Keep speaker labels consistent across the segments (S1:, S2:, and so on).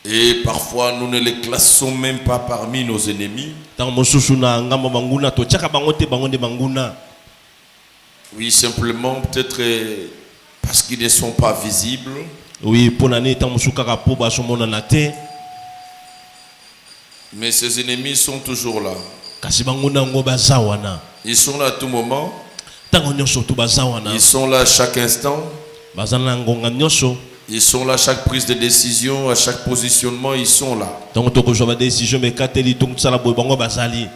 S1: Et parfois nous ne les classons même pas parmi nos ennemis. Oui, simplement peut-être parce qu'ils ne sont pas visibles. Mais ces ennemis sont toujours là. Ils sont là à tout moment. Ils sont là à chaque instant. Ils sont là à chaque prise de décision, à chaque positionnement, ils sont là.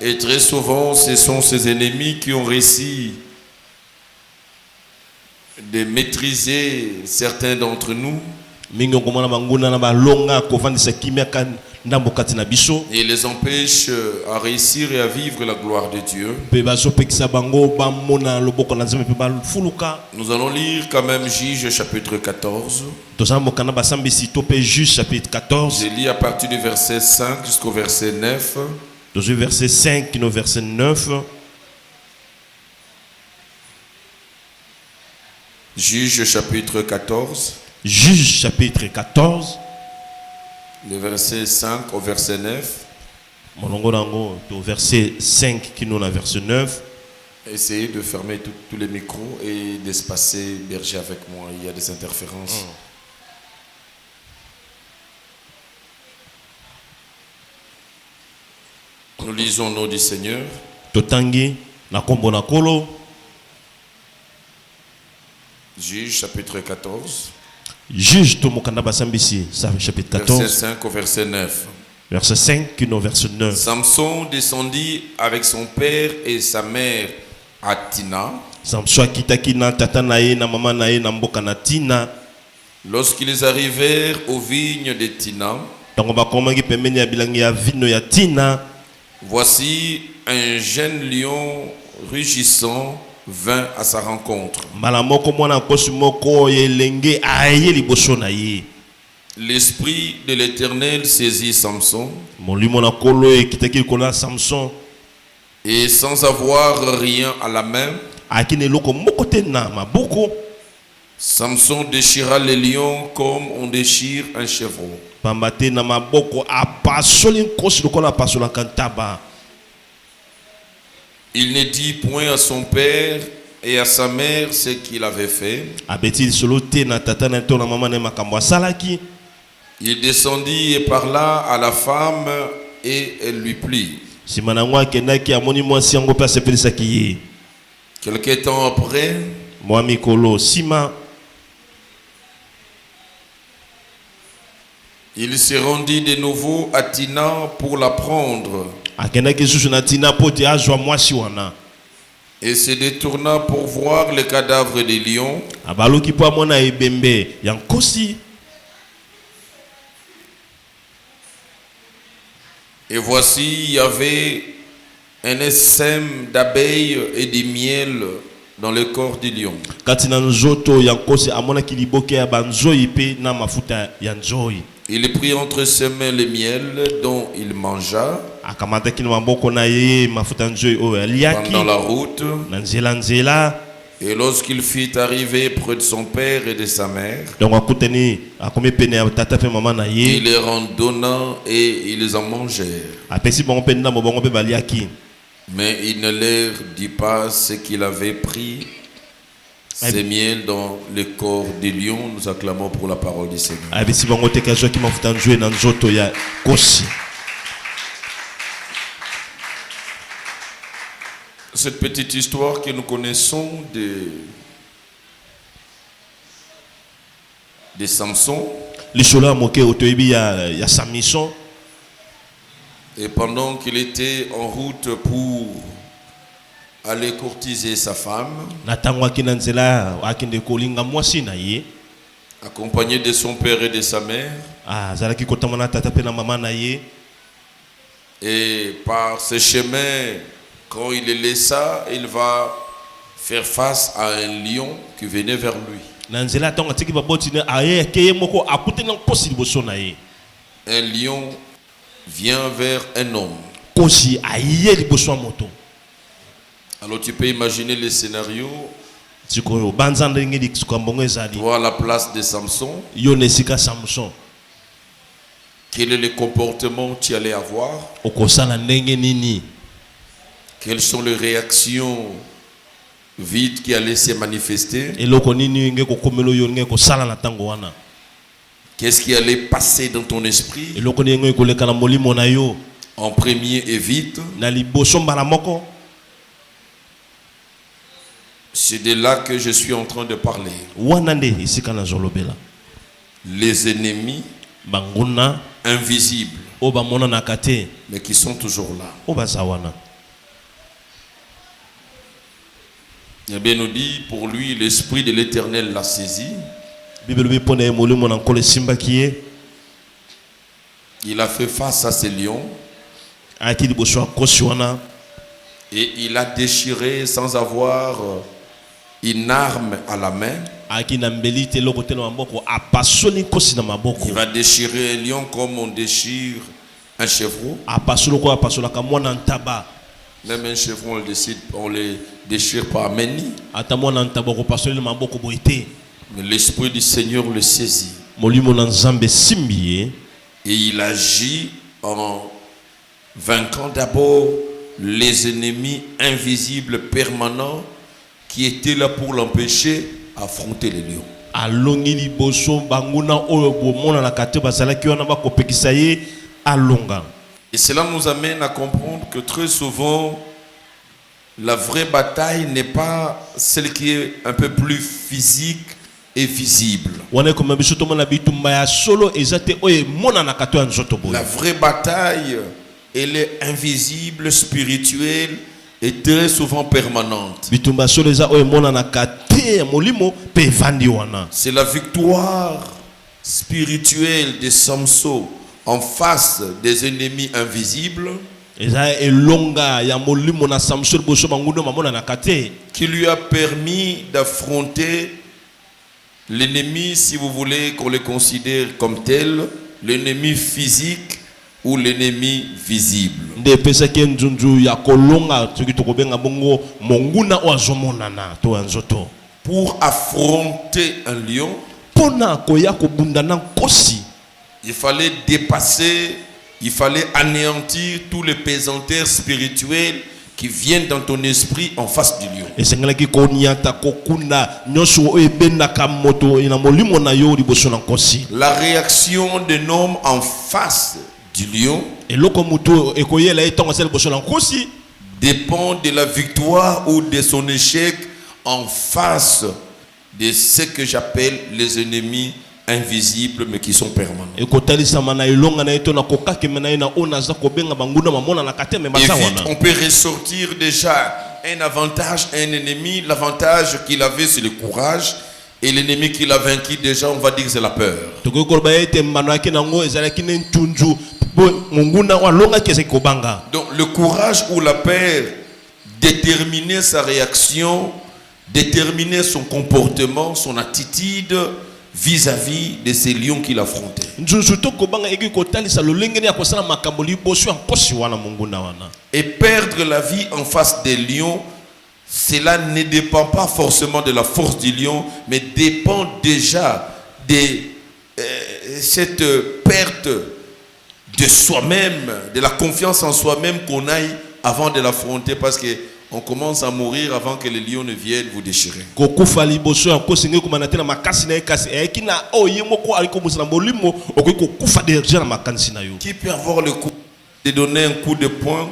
S1: Et très souvent, ce sont ces ennemis qui ont réussi de maîtriser certains d'entre nous. Et les empêche à réussir et à vivre la gloire de Dieu. Nous allons lire quand même Juge chapitre 14. Je lis à partir du verset 5 jusqu'au verset 9.
S2: Verset 5 au verset 9.
S1: Juge chapitre 14.
S2: Juge chapitre 14.
S1: Le verset 5 au verset 9.
S2: Verset 5 qui nous a verset 9.
S1: Essayez de fermer tous les micros et d'espacer berger avec moi. Il y a des interférences. Nous lisons au nom du Seigneur. Juge chapitre 14.
S2: Juge chapitre 14.
S1: Verset 5 au verset 9.
S2: Verset 5 qui nous verset 9.
S1: Samson descendit avec son père et sa mère à Tina. Lorsqu'ils arrivèrent aux vignes de Tina, voici un jeune lion rugissant vint à sa rencontre. L'esprit de l'Éternel saisit Samson. Et sans avoir rien à la main, Samson déchira le lion comme on déchire un chevreau. Il ne dit point à son père et à sa mère ce qu'il avait fait. Il descendit et parla à la femme et elle lui plut. Quelque temps après, il se rendit de nouveau à Tina pour la prendre et se détourna pour voir le cadavre des lions. Et voici, il y avait un essaim d'abeilles et de miel dans le corps du lion. Il prit entre ses mains le miel dont il mangea pendant la route. Et lorsqu'il fut arrivé près de son père et de sa mère, il leur en donna et ils en mangèrent. Mais il ne leur dit pas ce qu'il avait pris, ces miel dans le corps des lions. Nous acclamons pour la parole du Seigneur. Cette petite histoire que nous connaissons de Samson. Et pendant qu'il était en route pour aller courtiser sa femme, accompagné de son père et de sa mère, et par ce chemin, quand il les laissa, il va faire face à un lion qui venait vers lui. Un lion vient vers un homme. Alors tu peux imaginer le scénario.
S2: sikoyo banza ndenge di sukambongo ezali
S1: Toi, à la place de Samson,
S2: yo nesika Samson
S1: quel est le comportement que tu allais avoir?
S2: okosala ndenge nini
S1: Quelles sont les réactions vides qui allaient se manifester?
S2: eloko nini nge kokomelo yo nge kosala na tango wana
S1: Qu'est-ce qui allait passer dans ton esprit?
S2: eloko nini nge koleka na molimo na yo
S1: En premier et vite,
S2: na liboso mbala moko
S1: c'est de là que je suis en train de parler.
S2: wana nde esika na zolobela
S1: Les ennemis
S2: banguna
S1: invisibles,
S2: o bamonanaka te
S1: mais qui sont toujours là.
S2: o baza wana
S1: Eh bien, nous dit, pour lui, l'Esprit de l'Éternel l'a saisi.
S2: bible lobi mpona ye molimo na nkolo esimbaki ye
S1: Il a fait face à ces lions
S2: ayaki liboso ya kosi wana
S1: et il a déchiré sans avoir une arme à la main.
S2: ayaki na mbeli te eloko te na maboko apasoli kosi na maboko
S1: Il va déchirer un lion comme on déchire un chevreau.
S2: apasoli oko apasolaka mwana ntaba
S1: Même un chevreau, on le déchire par meni.
S2: ata mwana ntaba okopasoli na maboko boye te
S1: Mais l'Esprit du Seigneur le saisit.
S2: molimo na nzambe esimbi ye
S1: Et il agit en vainquant d'abord les ennemis invisibles permanents qui étaient là pour l'empêcher d'affronter les lions.
S2: alongi liboso banguna oyo bomonanaka te bazalaki wana bakopekisa ye alonga
S1: Et cela nous amène à comprendre que très souvent, la vraie bataille n'est pas celle qui est un peu plus physique et visible.
S2: wana ekoma biso tomona bitumba ya solo eza te oyo emonanaka to ya nzoto boye
S1: La vraie bataille, elle est invisible, spirituelle et très souvent permanente.
S2: bitumba ya solo eza oyo emonanaka te ya molimo mpe evandi wana
S1: C'est la victoire spirituelle de Samson en face des ennemis invisibles
S2: eza elonga ya molimo na samson liboso banguna bamonanaka te
S1: qui lui a permis d'affronter l'ennemi, si vous voulez qu'on le considère comme tel, l'ennemi physique ou l'ennemi visible.
S2: nde epesaki nzunzu ya kolonga soki tokobenga bongo monguna oyo azomonana to ya nzoto
S1: Pour affronter un lion,
S2: mpona koya kobunda na nkosi
S1: il fallait dépasser, il fallait anéantir tous les pesanteurs spirituels qui viennent dans ton esprit en face du lion.
S2: esengelaki koniata kokunda nyonso oyo ebendaka moto na molimo na yo liboso na nkosi
S1: La réaction d'un homme en face du lion
S2: eloko moto ekoyela ye ntango asala liboso na nkosi
S1: dépend de la victoire ou de son échec en face de ce que j'appelle les ennemis invisibles mais qui sont permanents.
S2: ekotalisama na elonga na ye to na kokakema na ye na oyo naza kobenga banguna bamonanaka te me
S1: Et
S2: baza
S1: vite,
S2: wana
S1: on peut ressortir déjà un avantage, un ennemi. L'avantage qu'il avait, c'est le courage. Et l'ennemi qu'il a vaincu, déjà, on va dire, c'est la peur.
S2: tokoki koloba ye ete mbano yaki nango ezalaki ne ntunzu po monguna oyo alongaki ezalaki kobanga
S1: Donc, le courage ou la peur déterminait sa réaction, déterminait son comportement, son attitude vis-à-vis de ces lions qu'il affrontait.
S2: nzunzu to kobanga eki kotalisa lolenge ya kosala makambo liboso ya nkosi wana monguna wana
S1: Et perdre la vie en face des lions, cela ne dépend pas forcément de la force du lion, mais dépend déjà de cette perte de soi-même, de la confiance en soi-même qu'on aille avant de l'affronter, parce qu'on commence à mourir avant que les lions ne viennent vous déchirer.
S2: kokufa liboso ya nkosi ngai komana te na makasi na ye kasi eyaki na oyo ye moko ali kobosana molimo okoki kokufa deja na makanisi na yo
S1: Qui peut avoir le coup de donner un coup de poing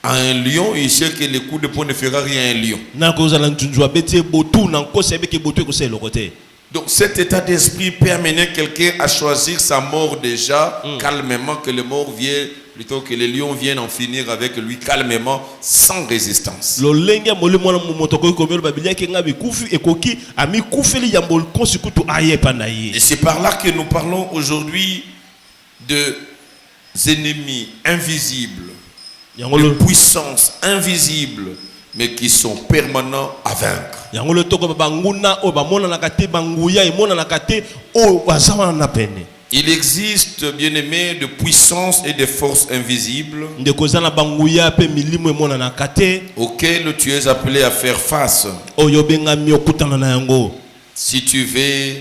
S1: à un lion, il sait que le coup de poing ne fera rien à un lion.
S2: na kozala nzunzu abeti ye botu na nkosi ayebeki botu ekosala eloko te
S1: Donc cet état d'esprit peut amener quelqu'un à choisir sa mort déjà calmement, que le mort vienne, plutôt que les lions viennent en finir avec lui calmement, sans résistance.
S2: lolenge ya molimo wana moto okoki komelo babiliaki nga bikufi ekoki amikufeli ya nkosi kutu ayepa na ye
S1: Et c'est par là que nous parlons aujourd'hui de ennemis invisibles,
S2: yango
S1: de puissances invisibles, mais qui sont permanents à vaincre.
S2: yango le toko banguna oyo bamonanaka te banguya emonanaka te oyo baza wana na pene
S1: Il existe, bien-aimés, de puissances et de forces invisibles
S2: ndekozana banguya pe milimo emona na kate
S1: auxquelles tu es appelé à faire face
S2: oyo bengami okutana na yango
S1: si tu veux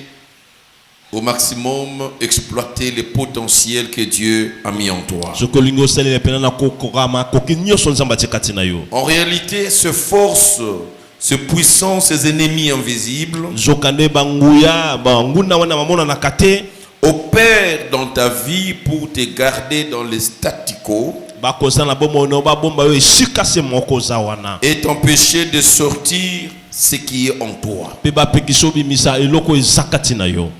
S1: au maximum exploiter les potentiels que Dieu a mis en toi.
S2: sokolingo salela pena na kokoma kokinyo sonzamba tikati na yo.
S1: En réalité, ce force, ce puissant, ces ennemis invisibles
S2: zokande banguya banguna wana mamona na kate
S1: opèrent dans ta vie pour te garder dans les statu quo
S2: bakozana bomono babomba yo esika se mokoza wana
S1: et t'empêcher de sortir ce qui est en toi.
S2: pe bapekiso bimisa eloko ezakati na yo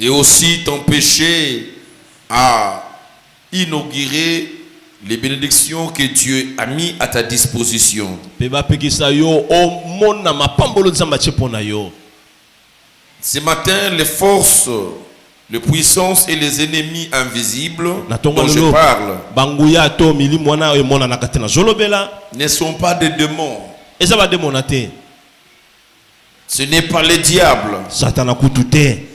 S1: Et aussi t'empêcher à inaugurer les bénédictions que Dieu a mis à ta disposition.
S2: pe bapekisa yo omona mapambolo nzamba chepona yo.
S1: Ce matin, les forces, les puissances et les ennemis invisibles dont je parle
S2: banguya to milimo wana emona na kate na zolobela
S1: ne sont pas des démons.
S2: eza ba demona te
S1: Ce n'est pas les diables,
S2: satana kutute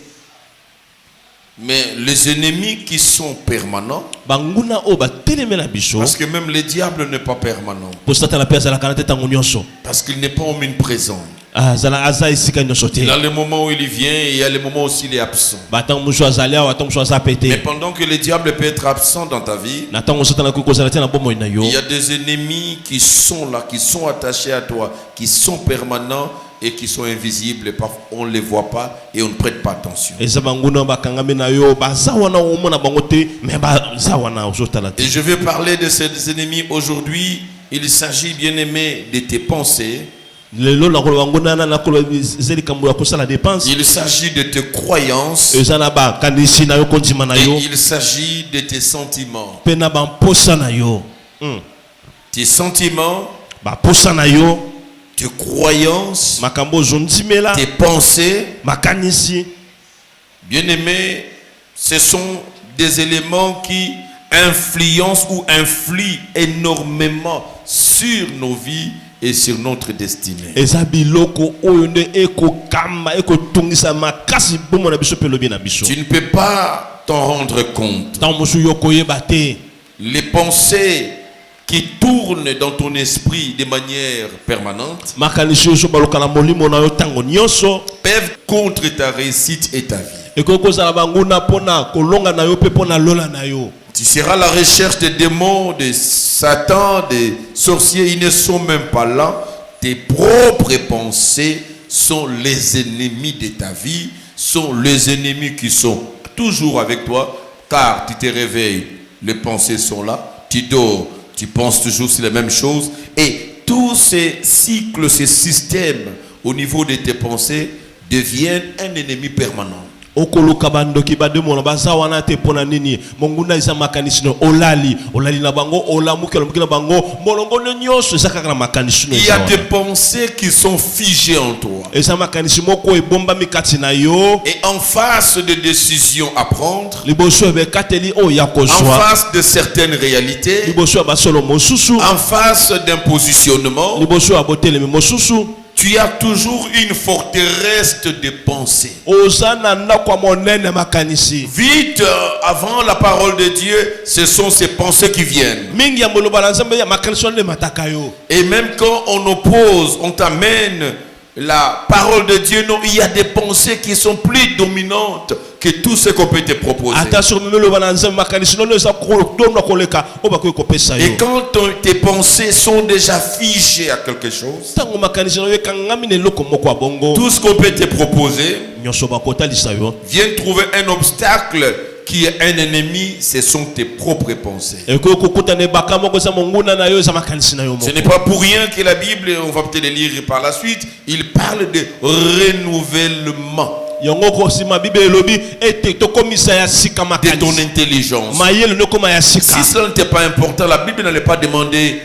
S1: mais les ennemis qui sont permanents.
S2: banguna o batelemela biso
S1: Parce que même le diable n'est pas permanent.
S2: po satana pe azala kana te tango nyonso
S1: Parce qu'il n'est pas omniprésent.
S2: azala aza esika nyonso te
S1: Il y a le moment où il vient et il y a le moment où il est absent.
S2: batango muso azali awa tango muso aza
S1: Mais
S2: pete
S1: pendant que le diable peut être absent dans ta vie,
S2: na tango satana kokozala te na bomoi na yo
S1: il y a des ennemis qui sont là, qui sont attachés à toi, qui sont permanents et qui sont invisibles. Et parfois, on ne les voit pas et on ne prête pas attention.
S2: eza banguna bakangami na yo baza wana omona bango te me baza wana ozotala te.
S1: Et je vais parler de ces ennemis aujourd'hui. Il s'agit, bien aimé, de tes pensées.
S2: lelo na kolo banguna na kolo zeli kambo ya kosala dépense
S1: Il s'agit de tes croyances.
S2: eza na bakanisi na yo kondima na
S1: Et
S2: yo
S1: il s'agit de tes sentiments.
S2: pe na bamposa na yo
S1: Tes sentiments,
S2: baposa na yo
S1: tes croyances,
S2: makambo ozondimela
S1: tes pensées.
S2: makanisi
S1: Bien-aimés, ce sont des éléments qui influencent ou influent énormément sur nos vies et sur notre destinée.
S2: eza biloko oyo nde ekokamba ekotungisa makasi bomo na biso pe lobi na biso
S1: Tu ne peux pas t'en rendre compte.
S2: ntango mosu yo koyeba te
S1: Les pensées qui tournent dans ton esprit de manière permanente
S2: makanisi oyo so baluka na molimo na yo ntango nyonso
S1: peuvent contre ta réussite et ta vie.
S2: ekoki kozala banguna mpona kolonga na yo mpe mpona lola na yo.
S1: Tu seras à la recherche des démons, de Satan, des sorciers. Ils ne sont même pas là. Tes propres pensées sont les ennemis de ta vie, sont les ennemis qui sont toujours avec toi, car tu te réveilles, les pensées sont là, tu dors, tu penses toujours sur les mêmes choses, et tous ces cycles, ces systèmes au niveau de tes pensées deviennent un ennemi permanent.
S2: okoluka bandoki bademona baza wana te mpona nini monguna eza makanisi no olali na bango olamukela mokila bango molongo nyonso eza kaka na makanisi no.
S1: Il y a des pensées qui sont figées en toi.
S2: eza makanisi moko ebombami kati na yo.
S1: Et en face de décisions à prendre,
S2: liboso ebekateli oyo ya
S1: en
S2: kozwa
S1: face de certaines réalités,
S2: liboso ya basolo mosusu
S1: en face d'un positionnement,
S2: liboso ya botelemi mosusu
S1: tu as toujours une forteresse de pensées.
S2: oza na ndako ya monene makanisi
S1: Vite, avant la parole de Dieu, ce sont ces pensées qui viennent.
S2: mingi ya moloba na nzambe ya makanisi wana emataka yo.
S1: Et même quand on oppose, on t'amène la parole de Dieu, non, il y a des pensées qui sont plus dominantes que tout ce qu'on peut te proposer.
S2: attention moloba na nzambe makanisi nono eza kodonda koleka oyo bakoki kopesa yo.
S1: Et quand tes pensées sont déjà figées à quelque chose,
S2: ntango makanisi na yo ekangami na eloko moko ya bongo
S1: tout ce qu'on peut te proposer
S2: nyonso bakotalisa yo.
S1: vient trouver un obstacle qui est un ennemi, ce sont tes propres pensées.
S2: ekoki kokutana ebaka moko eza monguna na yo eza makanisi na yo
S1: Ce
S2: moko.
S1: n'est pas pour rien que la Bible, on va peut-être le lire par la suite, il parle de renouvellement
S2: yango kosima bible elobi ete tokomisa ya sika
S1: de ton
S2: makanisi
S1: intelligence.
S2: mayele nokoma ya sika.
S1: Si cela n'était pas important, la Bible n'allait pas demander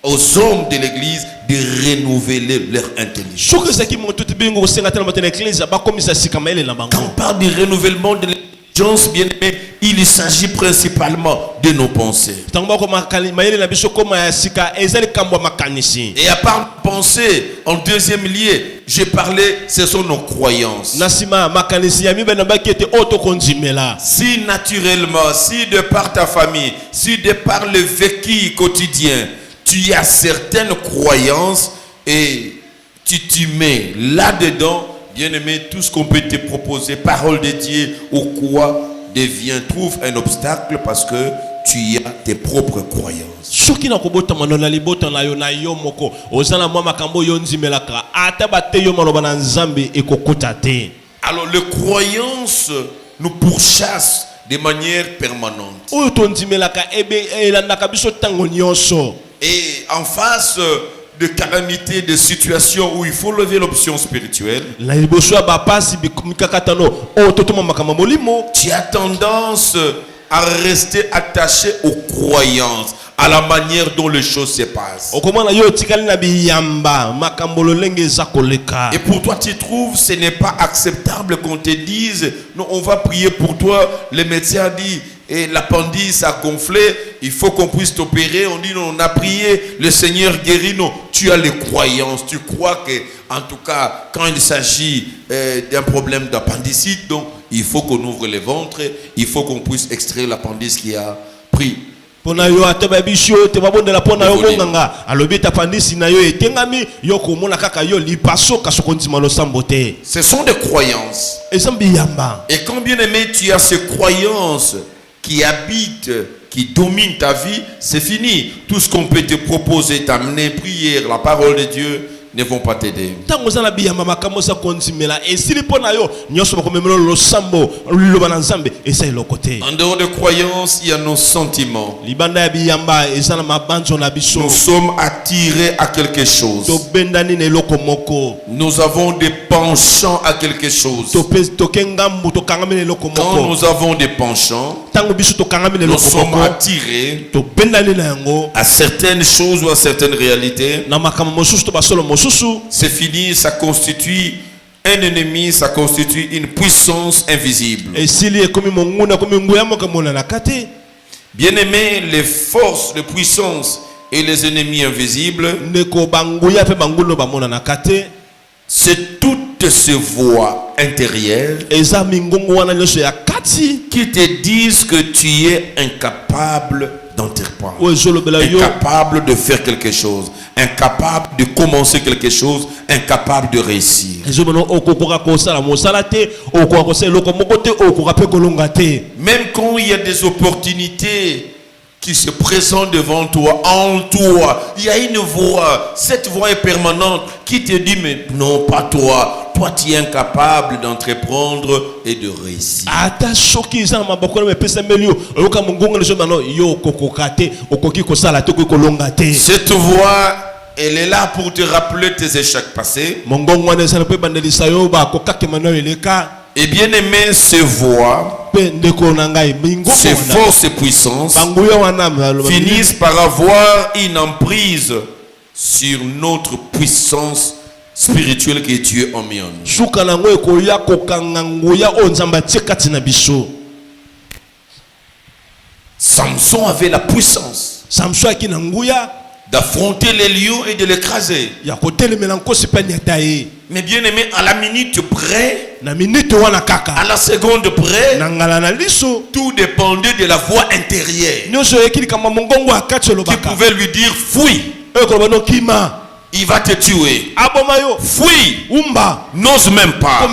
S1: aux hommes de l'église de renouveler leur intelligence.
S2: soki ezalaki moto te bingo kosenga te na bato na eglise bakomisa sika mayele na bango.
S1: Quand on parle du renouvellement de l'église, bien-aimé, il s'agit principalement de nos pensées. Et à part penser, en deuxième lieu, j'ai parlé, ce sont nos croyances. Si naturellement, si de par ta famille, si de par le vécu quotidien, tu as certaines croyances et tu t'y mets là-dedans, bien-aimé, tout ce qu'on peut te proposer, parole de Dieu ou quoi, trouve un obstacle parce que tu as tes propres croyances. Alors, les croyances nous pourchassent de manière permanente. Et en face de calamités, de situations où il faut lever l'option spirituelle, tu as tendance à rester attaché aux croyances, à la manière dont les choses se passent. Et pour toi, tu trouves ce n'est pas acceptable qu'on te dise non, on va prier pour toi. Le médecin dit et l'appendice a gonflé, il faut qu'on puisse t'opérer. On dit non, on a prié, le Seigneur guérit. Non, tu as les croyances. Tu crois que, en tout cas, quand il s'agit d'un problème d'appendicite, donc il faut qu'on ouvre le ventre, il faut qu'on puisse extraire l'appendice qui a pris. Ce sont des croyances. Et quand bien aimé tu as ces croyances qui habitent, qui dominent ta vie, c'est fini. Tout ce qu'on peut te proposer, t'amener, prière, la parole de Dieu, ne vont pas t'aider. En dehors de croyances, il y a nos sentiments. Nous sommes attirés à quelque chose. Nous avons des penchants à quelque chose. Quand nous avons des penchants, nous sommes attirés à certaines choses ou à certaines réalités. C'est fini, ça constitue un ennemi, ça constitue une puissance invisible. Bien-aimés, les forces, les puissances et les ennemis invisibles, c'est toutes ces voix intérieures qui te disent que tu es incapable d'entreprendre, incapable de faire quelque chose, incapable de commencer quelque chose, incapable de réussir. Même quand il y a des opportunités qui se présentent devant toi, en toi, il y a une voix, cette voix est permanente qui te dit mais non, pas toi. Toi, tu es incapable d'entreprendre et de réussir. Cette voix, elle est là pour te rappeler tes échecs passés. Et bien aimé, ces voix, ces forces et puissances finissent par avoir une emprise sur notre puissance spirituelle que Dieu a mis en nous. Samson avait la puissance d'affronter les lions et de l'écraser. Mais bien aimé, à la minute près, à la seconde près, tout dépendait de la voix intérieure qui pouvait lui dire fuis, il va te tuer, fuis, n'ose même pas.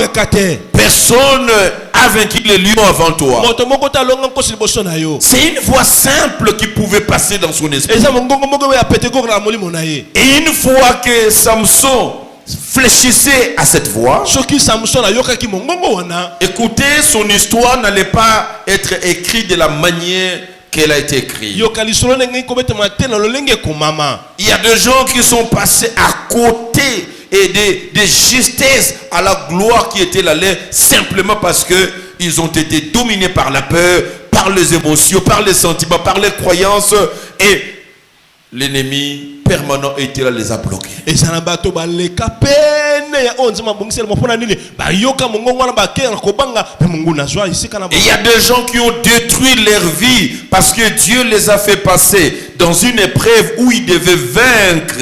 S1: Personne a vaincu les lions avant toi. C'est une voix simple qui pouvait passer dans son esprit. Et une fois que Samson fléchissait à cette voix, écoutez, son histoire n'allait pas être écrite de la manière qu'elle a été écrite. Il y a des gens qui sont passés à côté et des justesses à la gloire qui était la leur, simplement parce que ils ont été dominés par la peur, par les émotions, par les sentiments, par les croyances, et l'ennemi permanent était là, les a bloqués.
S2: Et ça n'a pas tout baleka peine ya onze mabongisel mo pona nini ba yoka mongongo na ba kera ko banga pe mungu na zwa ici kana.
S1: Et il y a des gens qui ont détruit leur vie parce que Dieu les a fait passer dans une épreuve où ils devaient vaincre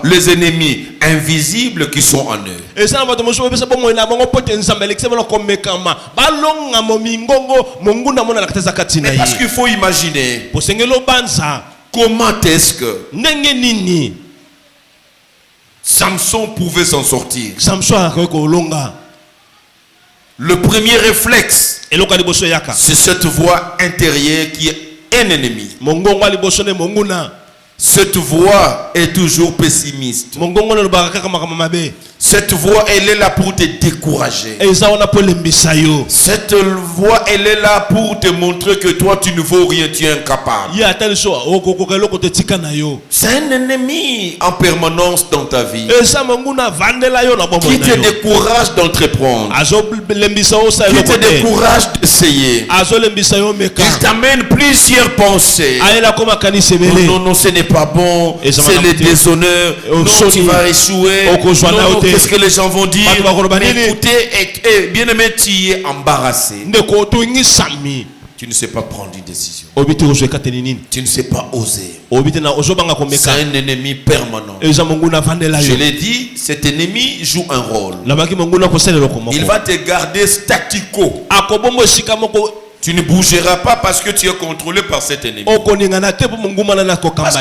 S1: les ennemis invisibles qui sont en eux.
S2: Et ça n'a pas tout mo pesa bo mo na bango pote nzambe lekisema na komekama balonga mo mingongo mungu na mona nakateza katina yi.
S1: Parce qu'il faut imaginer
S2: posengelo banza
S1: comment est-ce que
S2: ndenge nini
S1: Samson pouvait s'en sortir.
S2: Samson akoko longa.
S1: Le premier réflexe,
S2: Eloka liboso yaka.
S1: c'est cette voix intérieure qui est un ennemi.
S2: Mongongo liboso ne monguna.
S1: Cette voix est toujours pessimiste.
S2: Mongongo ne baraka kama mabe.
S1: Cette voix, elle est là pour te décourager. Cette voix, elle est là pour te montrer que toi, tu ne vaux rien, tu es incapable. C'est un ennemi en permanence dans ta vie qui te décourage d'entreprendre, qui te décourage d'essayer. Il t'amène plusieurs pensées. Non, non, ce n'est pas bon, c'est le déshonneur, non, tu vas échouer, non, qu'est-ce que les gens vont dire? Mais écoutez, bien aimé, tu es embarrassé. Tu ne sais pas prendre une décision. Tu ne sais pas oser. C'est un ennemi permanent. Je l'ai dit, cet ennemi joue un rôle. Il va te garder statico. Tu ne bougeras pas parce que tu es contrôlé par cet ennemi. Parce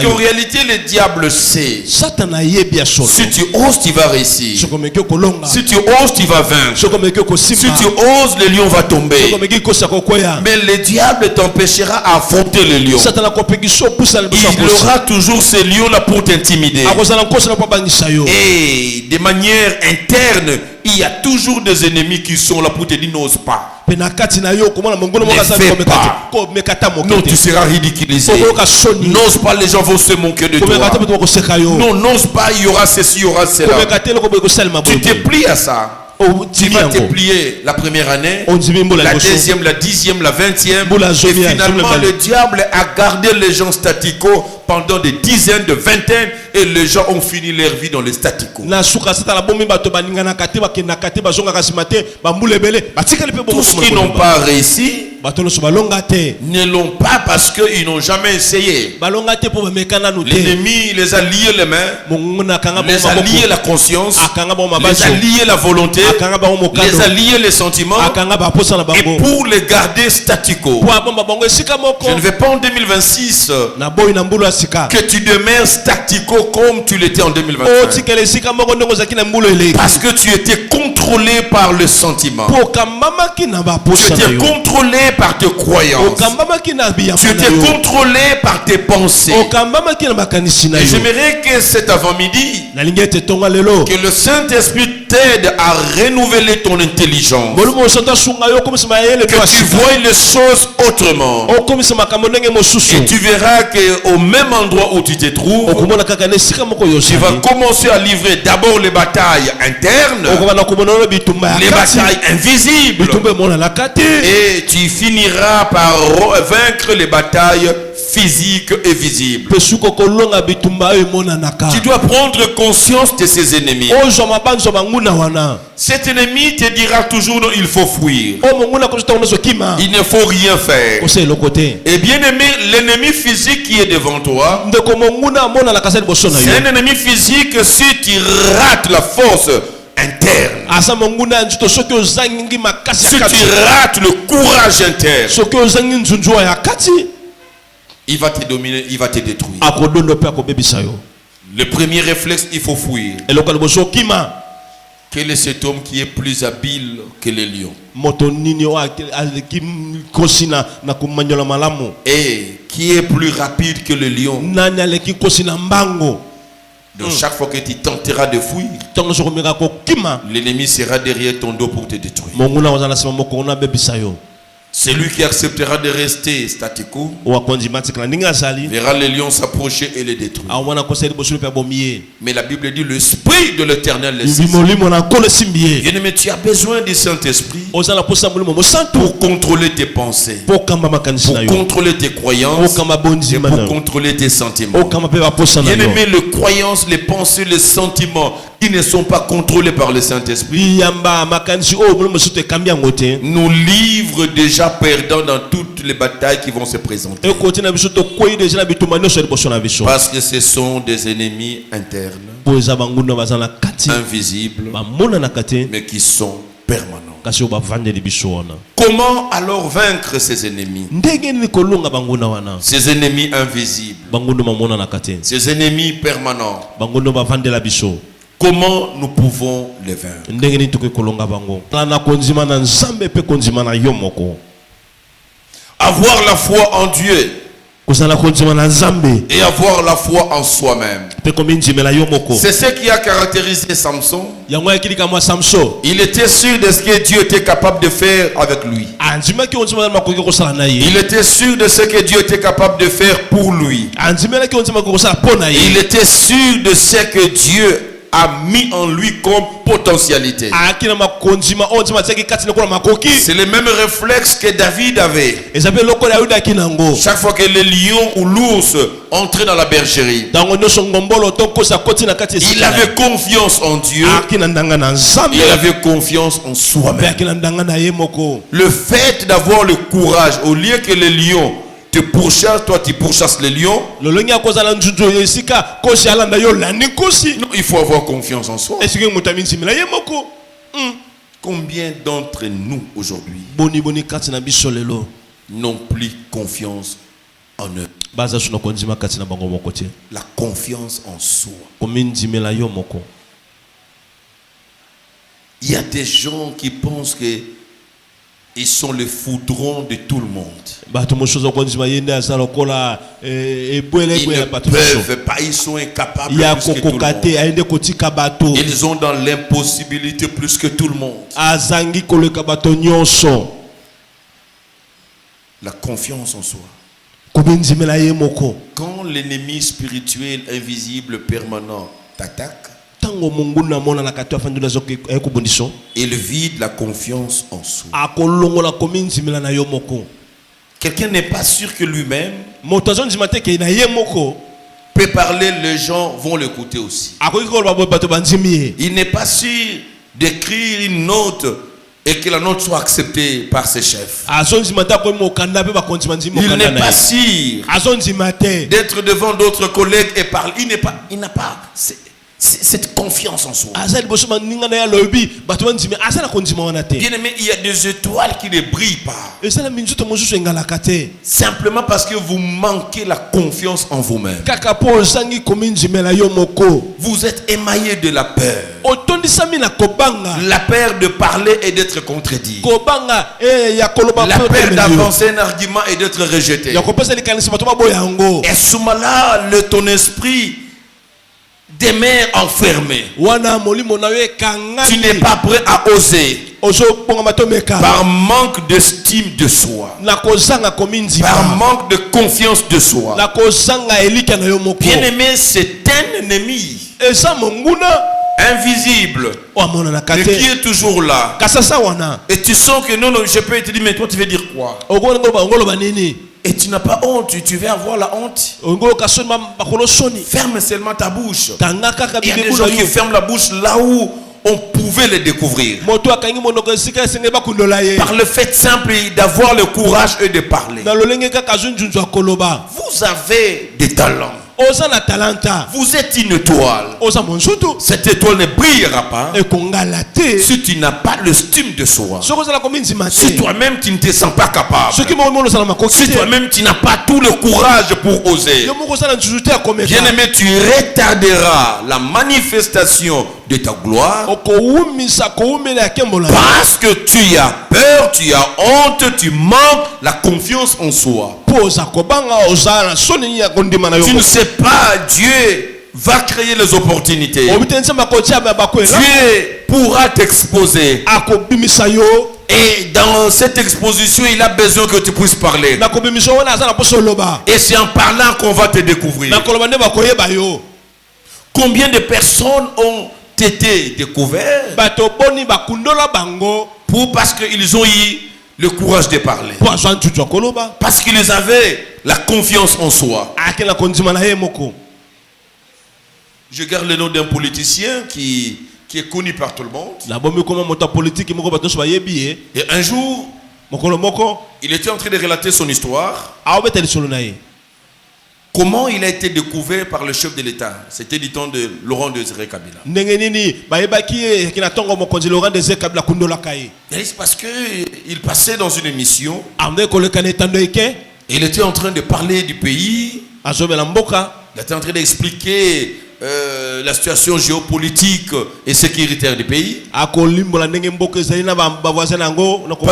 S1: qu'en réalité, le diable sait. Si tu oses, tu vas réussir. Si tu oses, tu vas vaincre. Si tu oses, le lion va tomber. Mais le diable t'empêchera à affronter le lion. Il aura toujours ce lion-là pour t'intimider. Et de manière interne, il y a toujours des ennemis qui sont là pour te dire n'ose pas. Ne fais pas. Non, tu seras ridiculisé. N'ose pas, les gens vont se moquer de toi. Non, n'ose pas, il y aura ceci, il y aura cela. Tu te plies à ça. Tu vas te plier la première année, la deuxième, la 10e, la 20e. Et finalement, le diable a gardé les gens staticaux pendant des dizaines, de vingtaines. Et les gens ont fini leur vie dans les staticaux. Tous qui n'ont pas réussi ne l'ont pas parce qu'ils n'ont jamais essayé. L'ennemi les a liés les mains, les a liés la conscience, les a liés la volonté, les a liés les sentiments. Et pour les garder staticaux, je ne vais pas en 2026 que tu demeures statico comme tu l'étais en 2025. Parce que tu étais contrôlé par le sentiment. Tu étais contrôlé par tes croyances. Tu étais contrôlé par tes pensées. Et j'aimerais que cet avant-midi, que le Saint-Esprit t'aide à renouveler ton intelligence. Que tu vois les choses autrement. Et tu verras qu'au même endroit où tu te trouves, tu vas commencer à livrer d'abord les batailles internes, les batailles invisibles, et tu finiras par vaincre les batailles physiques et visibles. Tu dois prendre conscience de ces ennemis. Cet ennemi te dira toujours non, il faut fuir. Il ne faut rien faire. Et bien aimé, l'ennemi physique qui est devant toi, c'est un ennemi physique si tu rates la force interne. Si tu rates le courage interne, il va te dominer, il va te détruire. Le premier réflexe, il faut fuir. Quel est cet homme qui est plus habile que les lions? Et qui est plus rapide que le lion? Donc chaque fois que tu tenteras de fuir, l'ennemi sera derrière ton dos pour te détruire. Celui qui acceptera de rester statu quo verra les lions s'approcher et les détruire. Mais la Bible dit l'Esprit de l'Éternel les saisit. Bien-aimé, tu as besoin du Saint-Esprit pour contrôler tes pensées, pour contrôler tes croyances et pour contrôler tes sentiments. Bien-aimé, les croyances, les pensées, les sentiments qui ne sont pas contrôlés par le Saint-Esprit nous livrent déjà perdants dans toutes les batailles qui vont se présenter. Parce que ce sont des ennemis internes, invisibles, mais qui sont permanents. Comment alors vaincre ces ennemis? Ces ennemis invisibles, ces ennemis permanents. Comment nous pouvons les vaincre? Avoir la foi en Dieu et avoir la foi en soi-même. C'est ce qui a caractérisé Samson. Il était sûr de ce que Dieu était capable de faire avec lui. Il était sûr de ce que Dieu était capable de faire pour lui. Il était sûr de ce que Dieu a mis en lui comme potentialité. C'est le même réflexe que David avait. Chaque fois que le lion ou l'ours entrait dans la bergerie, il avait confiance en Dieu. Il avait confiance en soi-même. Le fait d'avoir le courage, au lieu que le lion te pourchasse, toi tu pourchasses les lions. Non, il faut avoir confiance en soi. Combien d'entre nous aujourd'hui n'ont plus confiance en eux? La confiance en soi. Il y a des gens qui pensent que ils sont le foudron de tout le monde. Ils ne peuvent pas, ils sont incapables plus que tout le monde. Ils ont dans l'impossibilité plus que tout le monde. La confiance en soi. Quand l'ennemi spirituel, invisible, permanent t'attaque, il vide la confiance en soi. Quelqu'un n'est pas sûr que lui-même peut parler, les gens vont l'écouter aussi. Il n'est pas sûr d'écrire une note et que la note soit acceptée par ses chefs. Il n'est pas sûr d'être devant d'autres collègues et parler. Il n'a pas cette confiance en soi. Bien-aimé, il y a des étoiles qui ne brillent pas. Simplement parce que vous manquez la confiance en vous-même. Vous êtes émaillé de la peur. La peur de parler et d'être contredit. La peur d'avancer un argument et d'être rejeté. Et ce moment-là, ton esprit demeure enfermé. Tu n'es pas prêt à oser. Par manque d'estime de soi. Par manque de confiance de soi. Bien-aimé, c'est un ennemi invisible, mais qui est toujours là. Et tu sens que non, je peux te dire, mais toi tu veux dire quoi? Et tu n'as pas honte, tu veux avoir la honte. Ferme seulement ta bouche. Il y a des gens qui ferment la bouche là où on pouvait les découvrir. Par le fait simple d'avoir le courage et de parler. Vous avez des talents. Vous êtes une étoile. Cette étoile ne brillera pas si tu n'as pas l'estime de soi. Si toi-même tu ne te sens pas capable. Si toi-même tu n'as pas tout le courage pour oser. Bien-aimé, tu retarderas la manifestation de ta gloire parce que tu as peur, tu as honte, tu manques la confiance en soi. Tu ne sais pas, Dieu va créer les opportunités. Dieu pourra t'exposer. Et dans cette exposition, il a besoin que tu puisses parler. Et c'est en parlant qu'on va te découvrir. Combien de personnes ont été découvertes parce qu'ils ont eu le courage de parler. Parce qu'ils avaient la confiance en soi. Je garde le nom d'un politicien qui est connu par tout le monde. Et un jour, il était en train de relater son histoire. Comment il a été découvert par le chef de l'État. C'était du temps de Laurent Désiré Kabila. C'est parce qu'il passait dans une émission. Il était en train de parler du pays. Il était en train d'expliquer la situation géopolitique et sécuritaire du pays. Par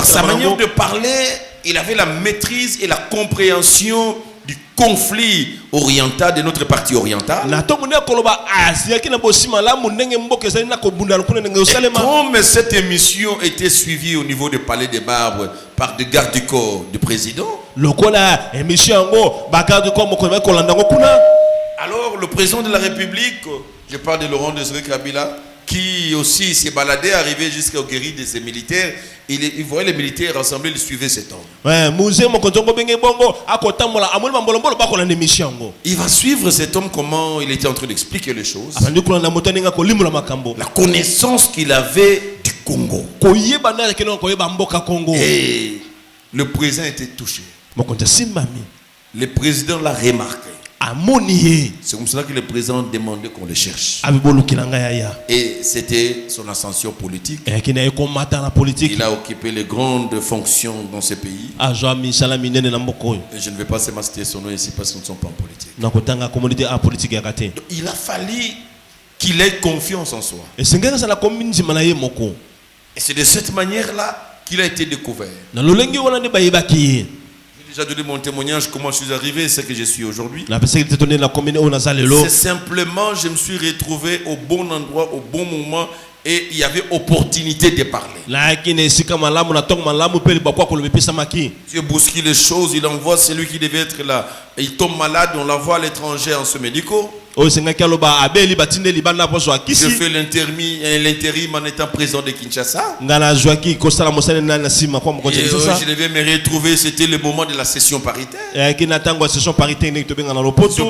S1: sa manière de parler, il avait la maîtrise et la compréhension du conflit oriental de notre partie orientale. Et comme cette émission était suivie au niveau du Palais des Barbes par des gardes du corps du président, alors le président de la République, je parle de Laurent Désiré Kabila, qui aussi s'est baladé, arrivé jusqu'au guéri de ces militaires. Il voyait les militaires rassemblés, il suivait cet homme. Il va suivre cet homme, comment il était en train d'expliquer les choses. La connaissance qu'il avait du Congo. Et le président était touché. Le président l'a remarqué. C'est comme cela que le président demandait qu'on le cherche. Et c'était son ascension politique. Il a occupé les grandes fonctions dans ce pays. Et je ne vais pas se citer son nom ici parce que nous ne sommes pas en politique. Donc, il a fallu qu'il ait confiance en soi. Et c'est de cette manière-là qu'il a été découvert. J'ai déjà donné mon témoignage, comment je suis arrivé, c'est que je suis aujourd'hui. C'est simplement, je me suis retrouvé au bon endroit, au bon moment, et il y avait opportunité de parler. Dieu bouscule les choses, il envoie celui qui devait être là. Et il tombe malade, on l'envoie à l'étranger en soins médicaux. Je fais l'intérim en étant président de Kinshasa. Et je devais me retrouver, c'était le moment de la session paritaire. Session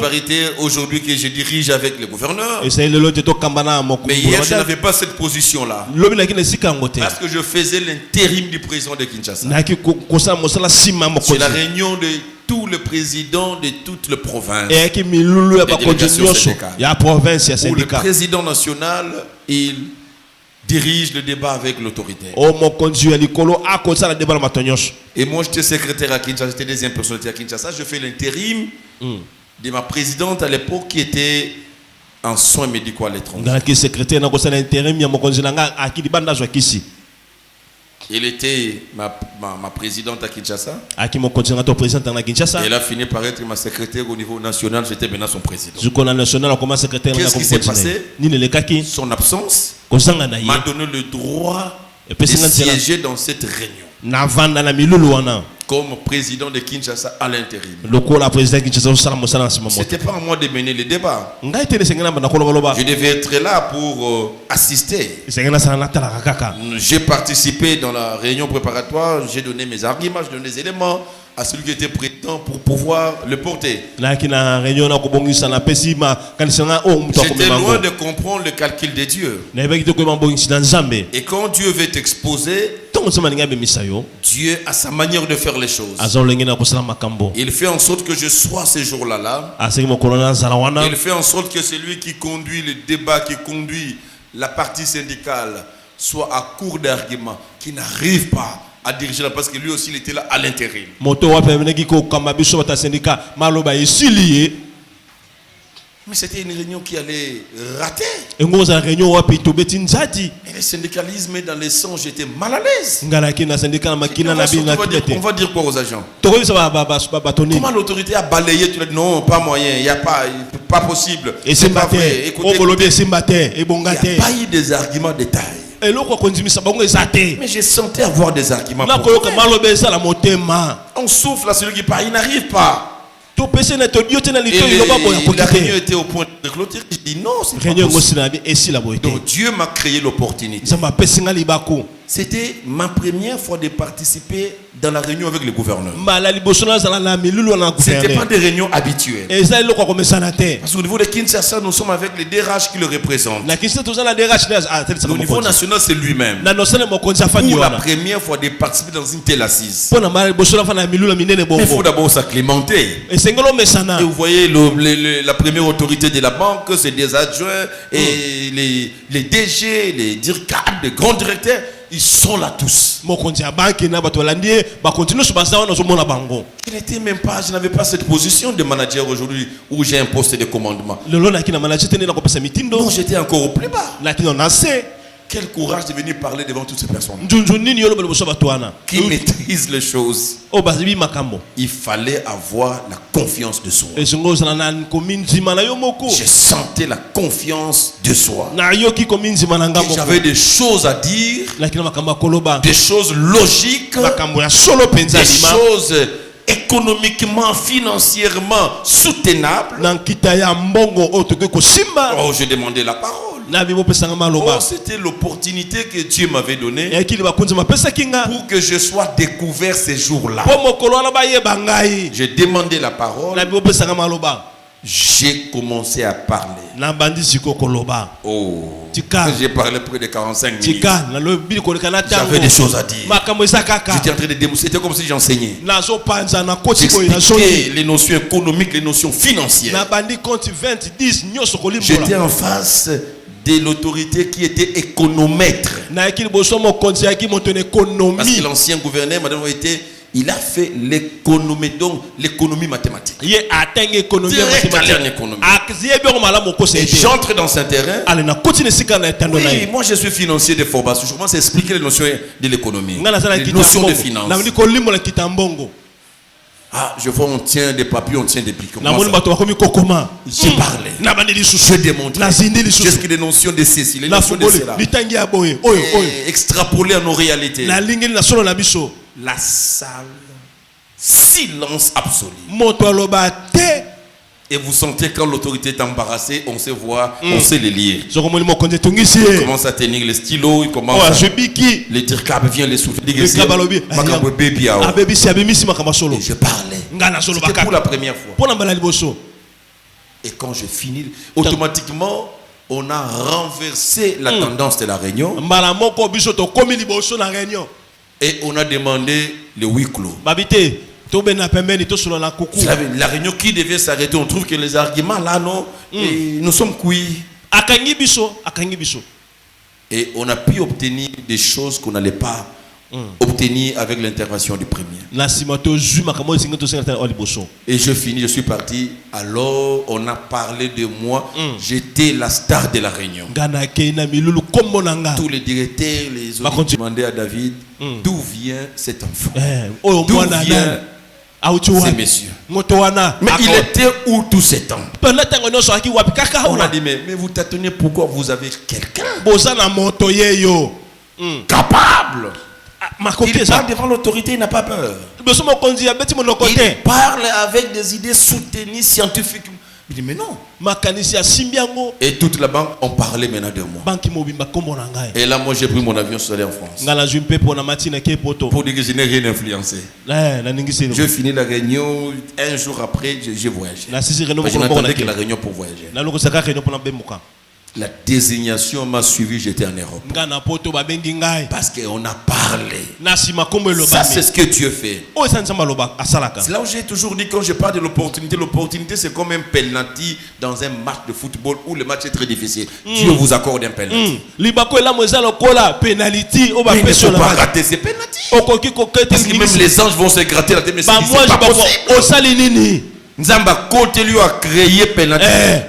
S1: paritaire aujourd'hui que je dirige avec le gouverneur. Mais hier je n'avais pas cette position-là. Parce que je faisais l'intérim du président de Kinshasa. C'est la réunion de tous les présidents de toutes les provinces. Où le président national, il dirige le débat avec l'autorité. Et moi, j'étais secrétaire à Kinshasa, j'étais deuxième personnalité à Kinshasa. Je fais l'intérim de ma présidente à l'époque qui était en soins médicaux à l'étranger. Elle était ma présidente à Kinshasa. Elle a fini par être ma secrétaire au niveau national. J'étais maintenant son président. Qu'est-ce qui s'est passé? Son absence m'a donné le droit de siéger dans cette réunion comme président de Kinshasa à l'intérim. C'était pas à moi de mener le débat. Je devais être là pour assister. J'ai participé dans la réunion préparatoire, j'ai donné mes arguments, j'ai donné des éléments à celui qui était président pour pouvoir le porter. J'étais loin de comprendre le calcul de Dieu. Et quand Dieu veut t'exposer, Dieu a sa manière de faire les choses. Il fait en sorte que je sois ce jour-là. Il fait en sorte que celui qui conduit le débat, qui conduit la partie syndicale, soit à court d'arguments, qui n'arrive pas à diriger là parce que lui aussi il était là à l'intérim. Mais c'était une réunion qui allait rater. Et le syndicalisme est dans le sang, j'étais mal à l'aise. On va dire quoi aux agents? Comment l'autorité a balayé? Tu l'as dit non, pas moyen, il n'y a pas possible. C'est pas vrai. Écoutez, il n'y a pas eu des arguments de taille.
S2: eloko kondimisa bango ezate
S1: Mais je sentais avoir des arguments.
S2: na
S1: pour
S2: koyoka maloba ezala motema
S1: on souffle à celui qui parle, il n'arrive pas.
S2: topese na todio te na
S1: Et
S2: lito iloba boya
S1: la réunion
S2: kokite
S1: était au point de clôture. Je dis non, c'est pas
S2: réunion
S1: possible.
S2: ngosina bi esila boyete
S1: Donc Dieu m'a créé l'opportunité.
S2: zamba pesinga libako
S1: C'était ma première fois de participer dans la réunion avec le gouverneur.
S2: mbala liboso na zala na milulu na
S1: Ce n'était pas
S2: gouverneur
S1: des réunions habituelles.
S2: eza eloko komesana te
S1: Parce qu'au niveau de Kinshasa, nous sommes avec les DRH qui le représentent.
S2: na kisi toza na DRH na atelisa
S1: Au niveau
S2: mokonzi
S1: national, c'est lui-même.
S2: na nosele mokonzi afandi
S1: Pour la
S2: wana
S1: première fois de participer dans une telle assise.
S2: pona mbala liboso na fana milulu minene
S1: Mais il faut
S2: bongo
S1: d'abord s'acclimater.
S2: esengelo mesana
S1: Et vous voyez, la première autorité de la banque, c'est des adjoints et les DG, les directeurs, les grands directeurs, ils sont là tous.
S2: mokonzi ya banki na bato balandi bakontinue so baza wana ozomona bango
S1: Je n'avais pas cette position de manager aujourd'hui où j'ai un poste de commandement.
S2: lelo naki na manager te nde na kopesa mitindo
S1: Non, j'étais encore au plus bas.
S2: naki na se
S1: Quel courage de venir parler devant toutes ces personnes
S2: njunju nini yoloba liboso bato wana
S1: qui maîtrisent les choses.
S2: oyo bazibi makambo
S1: Il fallait avoir la confiance de soi.
S2: esengo ozala na komindima na yo moko
S1: Je sentais la confiance de soi.
S2: nayoki komindima na nga
S1: Et
S2: moko
S1: j'avais des choses à dire,
S2: naki na makambo ya koloba
S1: des choses logiques,
S2: makambo ya solo mpenza
S1: des
S2: lima
S1: choses économiquement, financièrement soutenables.
S2: na nkita ya mbongo oyo tokoki kosimba
S1: Oh, je demandais la parole.
S2: na bi bopesanga
S1: Oh,
S2: maloba
S1: c'était l'opportunité que Dieu m'avait donnée
S2: eyakili bakonzi bapesaki nga
S1: pour que je sois découvert ces jours-là.
S2: mpo mokolo wana bayeba ngai
S1: J'ai demandé la parole,
S2: na bi bopesanga maloba
S1: j'ai commencé à parler.
S2: na bandi siko koloba
S1: Oh,
S2: Tika.
S1: j'ai parlé près de 45 minutes.
S2: tika nalobi koleka na
S1: J'avais des choses à dire.
S2: makambo eza kaka
S1: J'étais en train de démontrer, c'était comme si j'enseignais.
S2: nazopanza na koti boye nazoni
S1: J'expliquais les notions économiques, les notions
S2: na
S1: financières.
S2: bandi compte 20 10 nyonso
S1: J'étais
S2: kolimbola
S1: en face de l'autorité qui était économètre.
S2: nayaki liboso mokonzi yaki moto na
S1: Parce que
S2: économie
S1: l'ancien gouverneur, madame, il a fait l'économie, donc l'économie mathématique.
S2: ye atangi économie ya
S1: Direct à
S2: mathématique
S1: l'économie.
S2: ayebi yango malamu okosa
S1: Et
S2: ete
S1: j'entre dans ce terrain.
S2: ale na koti na esika na etando na
S1: Oui,
S2: ye
S1: moi je suis financier de formation. Je commence à expliquer les notions de l'économie.
S2: nga naza na
S1: Les
S2: kita
S1: notions de
S2: mbongo
S1: finance.
S2: namoni kolimbola kita mbongo
S1: Ah, je vois, on tient des papiers, on tient des pics. Comment
S2: namoni
S1: ça?
S2: bato bakomi kokoma
S1: J'ai parlé.
S2: na bandi
S1: Je
S2: lisusu
S1: démontre.
S2: nazindi
S1: Qu'est-ce
S2: lisusu
S1: que les notions de ceci, les
S2: na
S1: notions de
S2: fungoli
S1: cela.
S2: litangi ya boye oyo oyo
S1: Et extrapoler à nos réalités.
S2: nalingeli na solo na biso
S1: La salle, silence absolu.
S2: moto aloba te
S1: Et vous sentez quand l'autorité est embarrassée, on sait voir, on sait les lire.
S2: sokomoni mokonzi etongisi
S1: Il
S2: ye
S1: commence à tenir les stylos, il commence
S2: oyo
S1: à...
S2: azwibiki
S1: Les dirkab vient les souffler.
S2: Dirkab alobi,
S1: Makambo baby yao.
S2: abebisi abimisi makambo ya solo
S1: Et je parlais.
S2: nga nazoloba
S1: C'était pour
S2: kaka
S1: la première fois.
S2: mpo na mbala liboso
S1: Et quand je finis, automatiquement, on a renversé la tendance de la réunion
S2: mbala moko biso tokomi liboso na réunion
S1: et on a demandé le huis clos.
S2: babi te tobenda pembeni tosolo na kuku
S1: Vous savez, la réunion qui devait s'arrêter, on trouve que les arguments là, non, et nous sommes cuits.
S2: akangi biso
S1: Et on a pu obtenir des choses qu'on n'allait pas obtenir avec l'intervention du premier.
S2: na nsima tozwi makambo esingi tosenga tana oyo liboso
S1: Et je finis, je suis parti. Alors, on a parlé de moi. J'étais la star de la réunion.
S2: nga nakei na milulu kombo na nga
S1: Tous les directeurs, les
S2: Bah,
S1: autres
S2: continue.
S1: demandaient à David d'où vient cet enfant.
S2: oyo
S1: D'où
S2: mwana
S1: vient
S2: nani auti
S1: ces
S2: wapi
S1: messieurs?
S2: moto wana
S1: Mais il était où tous ces temps?
S2: pendant ntango nyonso aki wapi kaka
S1: On a
S2: awa
S1: dit, mais vous tâtonnez pourquoi vous avez quelqu'un
S2: boza na moto yeyo
S1: capable.
S2: makoki
S1: Il
S2: eza
S1: parle devant l'autorité, il n'a pas peur.
S2: liboso mokonzi abeti monoko
S1: Il
S2: te
S1: parle avec des idées soutenues scientifiquement. Il dit, mais non.
S2: makanisi asimbi yango
S1: Et toute la banque, on parlait maintenant de moi.
S2: banki mobimba kombo na ngai
S1: Et là, moi, j'ai pris mon avion, je suis allé en France.
S2: nga nazwi mpepo na matina ke poto
S1: Pour dire que je n'ai rien influencé.
S2: naningisi
S1: Je finis la réunion, un jour après, j'ai voyagé.
S2: nasisi réunion
S1: Parce que je
S2: mokolo moko
S1: n'attendais que la
S2: na
S1: réunion pour voyager.
S2: nalokosaka réunion mpona bemuka
S1: La désignation m'a suivi, j'étais en Europe.
S2: nga na poto babengi ngai
S1: Parce qu'on a parlé.
S2: na nsima kombo
S1: Ça, c'est
S2: elobami
S1: ce que Dieu fait.
S2: oyo eza nzambe aloba asalaka
S1: C'est là où j'ai toujours dit, quand je parle de l'opportunité, l'opportunité, c'est comme un penalty dans un match de football où le match est très difficile. Dieu vous accorde un penalty.
S2: libako elamo eza lokola penaliti oyo
S1: Mais il ne
S2: bapesi
S1: faut
S2: yo
S1: pas
S2: na
S1: rater ces penalty.
S2: okoki kokete
S1: Parce que même les anges vont se gratter la tête, mais c'est
S2: bamwanji
S1: pas
S2: bako
S1: possible.
S2: osali nini
S1: Nzamba côté lui a créé penalty.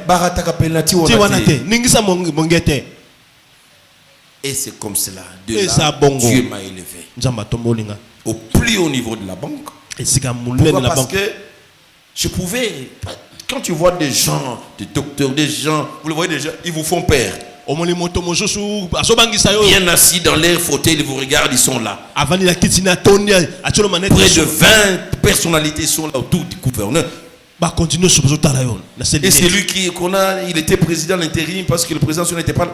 S1: Barataka penalty
S2: ti wana
S1: on
S2: te ningisa monge te
S1: Et c'est comme cela. De
S2: Et ça,
S1: là,
S2: bongo.
S1: Dieu m'a élevé
S2: nzambe atomboli nga
S1: au plus haut niveau de la banque.
S2: esika monene
S1: Pourquoi?
S2: na
S1: Parce
S2: banke
S1: que je pouvais. Quand tu vois des gens, des docteurs, des gens, vous le voyez déjà, ils vous font peur.
S2: omoni moto mosusu azobangisa yo
S1: bien assis dans leur fauteuil, ils vous regardent, ils sont là.
S2: avandi na kiti na tondi atilo manete
S1: Près de 20 personnalités sont là autour du gouverneur.
S2: ba continue sur zotala yo na
S1: Et c'est lui qu'on a, il était président de l'intérim parce que le président n'était pas là.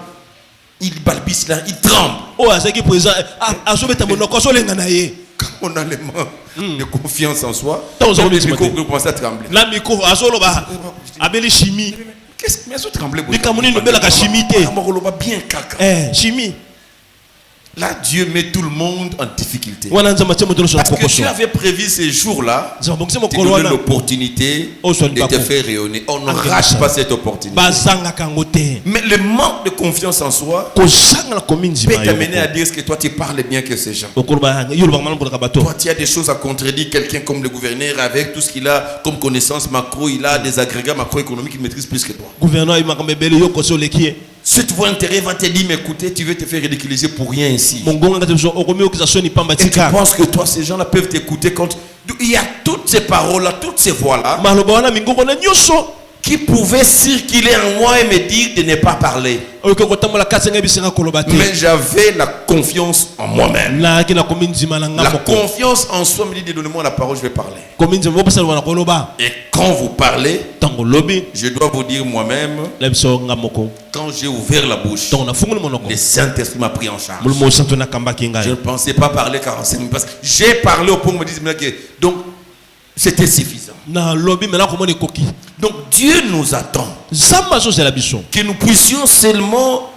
S1: Il balbisse là, il tremble.
S2: oh azaki président azobeta monoko so lenga na ye
S1: Quand on a les mains de confiance en soi,
S2: Tant
S1: donc
S2: aux
S1: le micro commence à trembler.
S2: na miko azoloba abeli chimie
S1: Qu'est-ce que mais trembler?
S2: likamuni no bela ka chimie te
S1: bien caca.
S2: chimie
S1: Là, Dieu met tout le monde en difficulté.
S2: wana nzamba tse moto so
S1: Parce que
S2: kokoso
S1: tu avais prévu ces jours-là,
S2: nzamba bongise
S1: tu
S2: mokolo
S1: donnes
S2: wana
S1: l'opportunité
S2: Oh, soit
S1: de
S2: pas
S1: te
S2: con.
S1: faire rayonner. On ne
S2: Ah,
S1: rate
S2: ça.
S1: pas cette opportunité.
S2: bazanga kango te
S1: Mais le manque de confiance en soi
S2: kozanga na kominzi
S1: peut
S2: ma
S1: t'amener à
S2: yo
S1: dire que toi tu parles bien que ces gens.
S2: okoloba yo ba mala ka bato
S1: Toi tu as des choses à contredire quelqu'un comme le gouverneur avec tout ce qu'il a comme connaissance macro, il a des agrégats macroéconomiques qu'il maîtrise plus que toi.
S2: gouverneur imakambe bele yo koso lekie
S1: Cette voix intérieure va te dire mais écoutez, tu veux te faire ridiculiser pour rien ici.
S2: mongonga ngate so okomi okisa ni pamba
S1: Et tu
S2: tika
S1: penses que toi ces gens-là peuvent t'écouter quand il y a toutes ces paroles-là, toutes ces voix-là
S2: maloba wana mingongo na nyoso
S1: qui pouvaient circuler en moi et me dire de ne pas parler.
S2: oyo kotambola kasi nga bisinga koloba te
S1: Mais j'avais la confiance en moi-même.
S2: na kina kominzi
S1: La
S2: malanga moko
S1: confiance en soi me dit donnez-moi la parole, je vais parler.
S2: kominzi mo pasa wana koloba
S1: Et quand vous parlez,
S2: tango lobi
S1: je dois vous dire moi-même,
S2: la biso nga moko
S1: quand j'ai ouvert la bouche,
S2: tango na funguli monoko
S1: le Saint-Esprit m'a pris en charge.
S2: mulimo santo na kamba
S1: Je
S2: kinga
S1: ne pensais pas parler 45 minutes parce que j'ai parlé au point où on me dit que donc c'était suffisant.
S2: na lobi mena komone koki
S1: Donc Dieu nous attend
S2: zamba so la biso
S1: que nous puissions seulement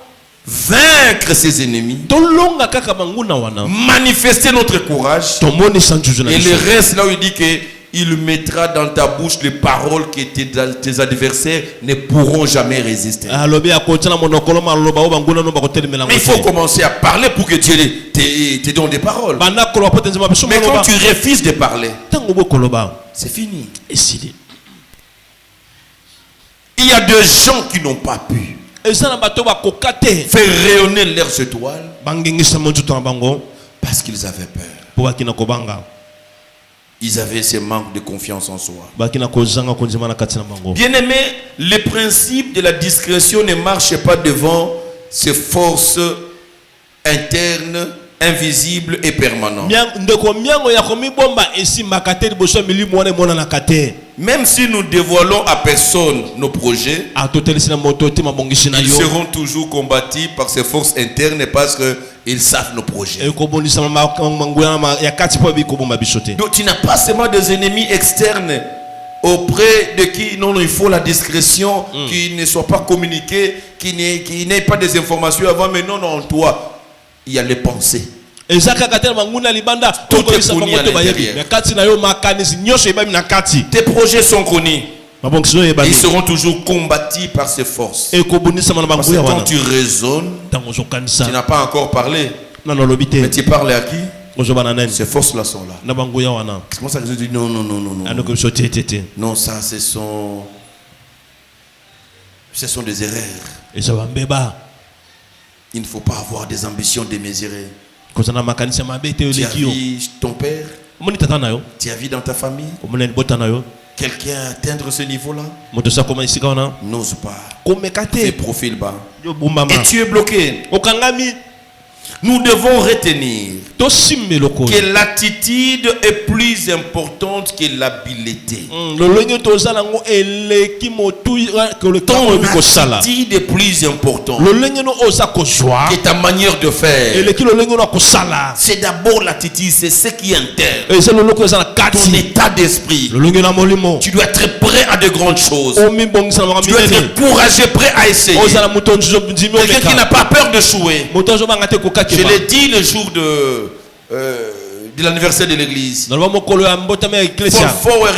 S1: vaincre ses ennemis,
S2: tolonga kaka banguna wana
S1: manifester notre courage.
S2: tomoni sanjuju na
S1: Et
S2: biso
S1: le reste, là où il dit que il mettra dans ta bouche les paroles que tes adversaires ne pourront jamais résister.
S2: alobi akotana monokolo maloba o banguna no bakotelemela
S1: Mais il faut commencer à parler pour que Dieu te donne des paroles.
S2: bana koloba potenze mabiso
S1: Mais quand
S2: maloba
S1: tu refuses de parler,
S2: tango bokoloba
S1: c'est fini.
S2: esili
S1: Il y a des gens qui n'ont pas pu
S2: eza na bato bakoka te
S1: faire rayonner leurs étoiles
S2: bangengisa monzuto na bango
S1: parce qu'ils avaient peur.
S2: po bakina kobanga
S1: Ils avaient ce manque de confiance en soi.
S2: bakina kozanga konzima na kati na bango
S1: Bien-aimé, le principe de la discrétion ne marche pas devant ces forces internes, invisibles et permanentes.
S2: ndeko miango ya komibomba esimbaka te liboso ya milimo wana emonanaka te
S1: Même si nous dévoilons à personne nos projets,
S2: atotelisi na moto te mabongisi na
S1: ils
S2: yo
S1: seront toujours combattus par ces forces internes parce qu'ils savent nos projets.
S2: ekobondisa manguna ya kati po bikobomba biso te
S1: Donc tu n'as pas seulement des ennemis externes auprès de qui non, il faut la discrétion, qui ne soit pas communiqué, qui n'ait pas des informations avant, mais non, en toi, il y a les pensées.
S2: eza kaka te manguna libanda
S1: Tout est
S2: okoyisa
S1: connu
S2: bango
S1: à
S2: te bayebi
S1: l'intérieur.
S2: na kati na yo makanisi nyonso ebami na kati
S1: Tes projets sont connus.
S2: mabongisi oyo
S1: Ils
S2: ebami
S1: seront toujours combattus par ces forces.
S2: ekobundisama na
S1: Parce que
S2: banguya
S1: quand
S2: wana
S1: tu raisonnes,
S2: ntango
S1: tu
S2: ozokanisa
S1: n'as pas encore parlé,
S2: nano olobi
S1: mais
S2: te
S1: tu parles à qui?
S2: ozoba na nani
S1: Ces forces-là sont là.
S2: na banguya wana
S1: C'est comme ça que je dis non, non, non, non, non.
S2: andoko biso te te te
S1: Non, ça, ce sont des erreurs.
S2: eza bambeba
S1: Il ne faut pas avoir des ambitions démesurées.
S2: kozala na makanisi ya mabe te
S1: Tu as
S2: oleki yo
S1: vu ton père,
S2: omoni tata na yo
S1: tu as vu dans ta famille,
S2: omoni na libota na yo
S1: quelqu'un atteindre ce niveau-là?
S2: moto osi akoma esika wana
S1: N'ose pas.
S2: komeka
S1: Fais
S2: te
S1: profil bas.
S2: yo bumbama
S1: Et tu es bloqué.
S2: okangami
S1: Nous devons retenir
S2: tosimba eloko oyo.
S1: que l'attitude est plus importante que l'habileté.
S2: lolenge toza nango eleki motu koleka
S1: Ton
S2: oyebi kosala
S1: attitude est plus importante
S2: lolenge no oza kozwa
S1: que ta manière de faire.
S2: eleki lolenge no akosala
S1: C'est d'abord l'attitude, c'est ce qui est interne.
S2: eza loloko eza na
S1: Ton
S2: kati
S1: état d'esprit.
S2: lolenge na molimo
S1: Tu dois être prêt à de grandes choses.
S2: omibongisa na makambo
S1: Tu dois
S2: minene
S1: être courageux, prêt à essayer.
S2: ozala moto ndimi
S1: Quelqu'un qui n'a
S2: omeka
S1: pas peur d'échouer.
S2: moto azobanga te
S1: Je
S2: kokakema
S1: l'ai dit le jour de l'anniversaire de l'église.
S2: naloba mokolo ya mbotama ya
S1: Il
S2: eklesia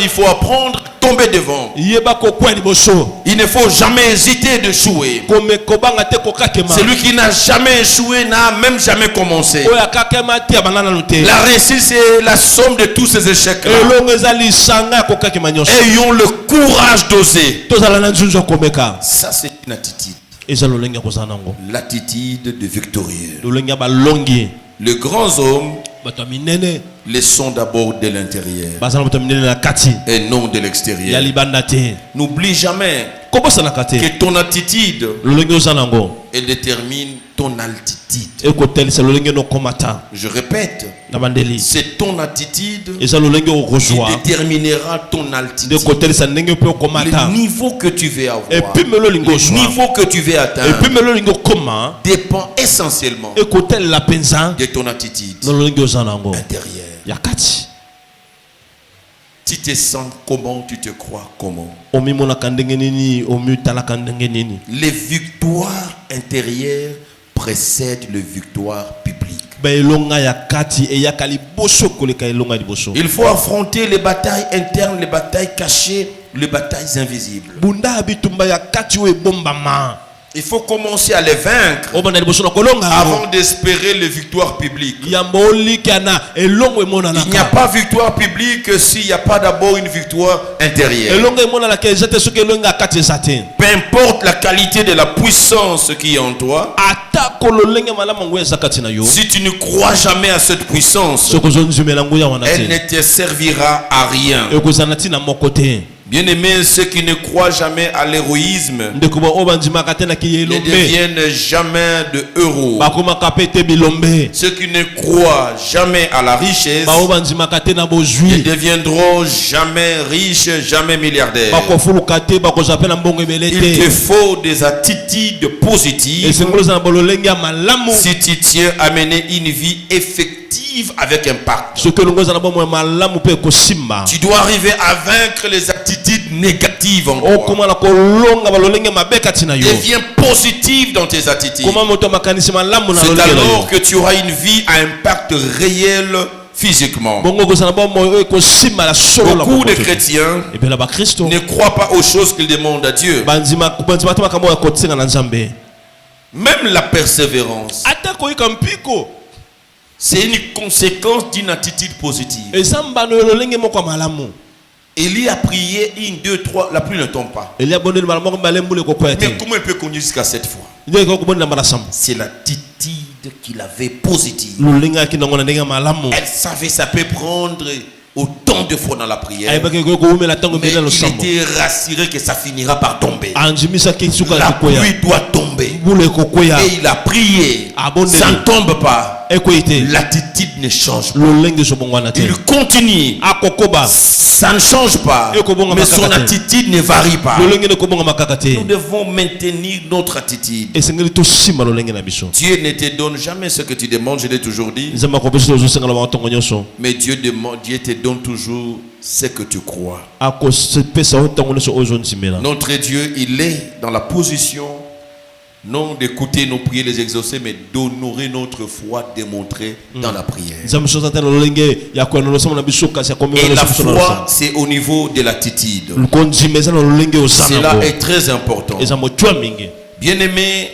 S1: il faut apprendre à tomber devant.
S2: yeba kokwea liboso
S1: Il ne faut jamais hésiter d'échouer.
S2: kobanga te kokakema
S1: Celui qui n'a jamais échoué n'a même jamais commencé.
S2: oyo akakema te abanda nanu te
S1: La réussite, c'est la somme de tous ces échecs-là.
S2: elongo eza lisanga ya kokakema nyonso
S1: Ayons le courage d'oser.
S2: tozala na nzunzu ya komeka
S1: Ça, c'est une attitude.
S2: eza lolenge ya kozala nango
S1: L'attitude de victorieux.
S2: lolenge ya balongi
S1: Les grands hommes
S2: bato ya minene
S1: les sont d'abord de l'intérieur
S2: baza na bato ya minene na kati
S1: et non de
S2: ya
S1: l'extérieur.
S2: libanda te
S1: N'oublie jamais
S2: kobosanaka te
S1: que ton attitude
S2: lolenge oza nango
S1: Elle détermine ton altitude.
S2: ekotelisa lolenge no komata
S1: Je répète,
S2: na bandeli
S1: c'est ton attitude
S2: eza lolenge
S1: qui
S2: okozwa
S1: déterminera ton altitude.
S2: ndekotelisa ndenge mpe okomata
S1: Le niveau que tu veux avoir,
S2: epimelo olingi
S1: le
S2: ozwa
S1: niveau que tu veux atteindre
S2: epimelo olingi okoma
S1: dépend essentiellement
S2: ekotelela mpenza
S1: de ton attitude
S2: na lolenge oza nango
S1: intérieure.
S2: ya kati
S1: Tu te sens comment, tu te crois comment.
S2: omimonaka ndenge nini omitalaka ndenge nini
S1: Les victoires intérieures précèdent les victoires publiques.
S2: baelonga ya kati eyaka liboso koleka elonga liboso
S1: Il faut affronter les batailles internes, les batailles cachées, les batailles invisibles.
S2: bunda bitumba ya kati oyo ebombama
S1: Il faut commencer à les vaincre
S2: obanda liboso na kolonga
S1: avant d'espérer les victoires publiques.
S2: yamba olikana elongo
S1: Il n'y a
S2: emonanaka
S1: pas victoire publique s'il n'y a pas d'abord une victoire intérieure.
S2: elongo emonanaka eza te soki elongo ya kati eza te
S1: Peu importe la qualité de la puissance qui est en toi,
S2: atako lolenge malamu yango eza kati na yo
S1: si tu ne crois jamais à cette puissance,
S2: soki ozonzimela yango ya wana
S1: elle
S2: te
S1: ne te servira à rien.
S2: ekozala na ntina moko te
S1: Bien-aimés, ceux qui ne croient jamais à l'héroïsme
S2: ndeko oyo bandimaka te na kili
S1: ne
S2: elombe
S1: deviennent jamais de héros.
S2: bakomaka mpe te bilombe
S1: Ceux qui ne croient jamais à la richesse
S2: baoyo bandimaka te na
S1: ne
S2: bozwi
S1: deviendront jamais riches, jamais milliardaires.
S2: bakofuluka te bakozwa mpe na mbongo ebele
S1: Il te
S2: te
S1: faut des attitudes positives
S2: esengeli ozala na bololenge ya malamu
S1: si tu tiens à mener une vie effective avec impact.
S2: soki elongo eza na bomoi ya malamu mpe ekosimba
S1: Tu dois arriver à vaincre les attitudes négatives en toi.
S2: okoma na kolonga balolenge mabe kati na yo
S1: Deviens positif dans tes attitudes.
S2: koma moto ya makanisi malamu na
S1: C'est
S2: lolenge na
S1: alors
S2: yo
S1: que tu auras une vie à impact réel physiquement.
S2: bongo kozala na bomoi oyo ekosimba na solo na
S1: Beaucoup de
S2: bokoto
S1: chrétiens
S2: ebela bakristo
S1: ne croient pas aux choses qu'ils demandent à Dieu.
S2: bandima te makambo ya kosenga na nzambe
S1: Même la persévérance,
S2: ata koyika mpiko
S1: c'est une conséquence d'une attitude positive.
S2: eza mbano ya lolenge moko ya malamu
S1: Élie a prié une, deux, trois, la pluie ne tombe pas.
S2: elia bondeli mbala moko mbala mbula ekokwea te
S1: Mais comment il peut conduire jusqu'à cette fois?
S2: ndenge kokobondela mbala sambo
S1: C'est l'attitude qu'il avait positive.
S2: lolenge akindango na ndenge ya malamu
S1: Elle savait ça peut prendre autant de fois dans la prière.
S2: ayebaki ekoki koumela ntango
S1: Mais
S2: ebele na
S1: il
S2: losambo
S1: était rassuré que ça finira par tomber.
S2: andimisaki suka
S1: La
S2: ekokwea
S1: pluie doit tomber.
S2: mbula ekokwea
S1: Et il a prié.
S2: abondeli
S1: Ça ne tombe pas.
S2: ekoyi te
S1: L'attitude ne change pas.
S2: lolenge ezobongwana te
S1: Il continue.
S2: akokoba
S1: Ça ne change pas. Mais son attitude ne varie pas.
S2: lolenge nekobonga makaka te
S1: Nous devons maintenir notre attitude.
S2: esengeli tosimba lolenge na biso
S1: Dieu ne te donne jamais ce que tu demandes, je l'ai toujours dit.
S2: nzambe akopesa ozosengala bango ntongo nyonso
S1: Mais Dieu te donne toujours ce que tu crois.
S2: akopesa o ntango nyonso oyo ozondimela
S1: Notre Dieu, il est dans la position non d'écouter nos prières, les exaucer, mais d'honorer notre foi démontrée dans la prière.
S2: nzambe so azata na lolenge ya koya na losambo na biso kasi akomi
S1: Et
S2: na
S1: la
S2: losambo na
S1: foi,
S2: losambo
S1: c'est au niveau de l'attitude.
S2: kondima eza na lolenge oza
S1: Cela
S2: nango
S1: est très important.
S2: eza motwa mingi
S1: Bien-aimé,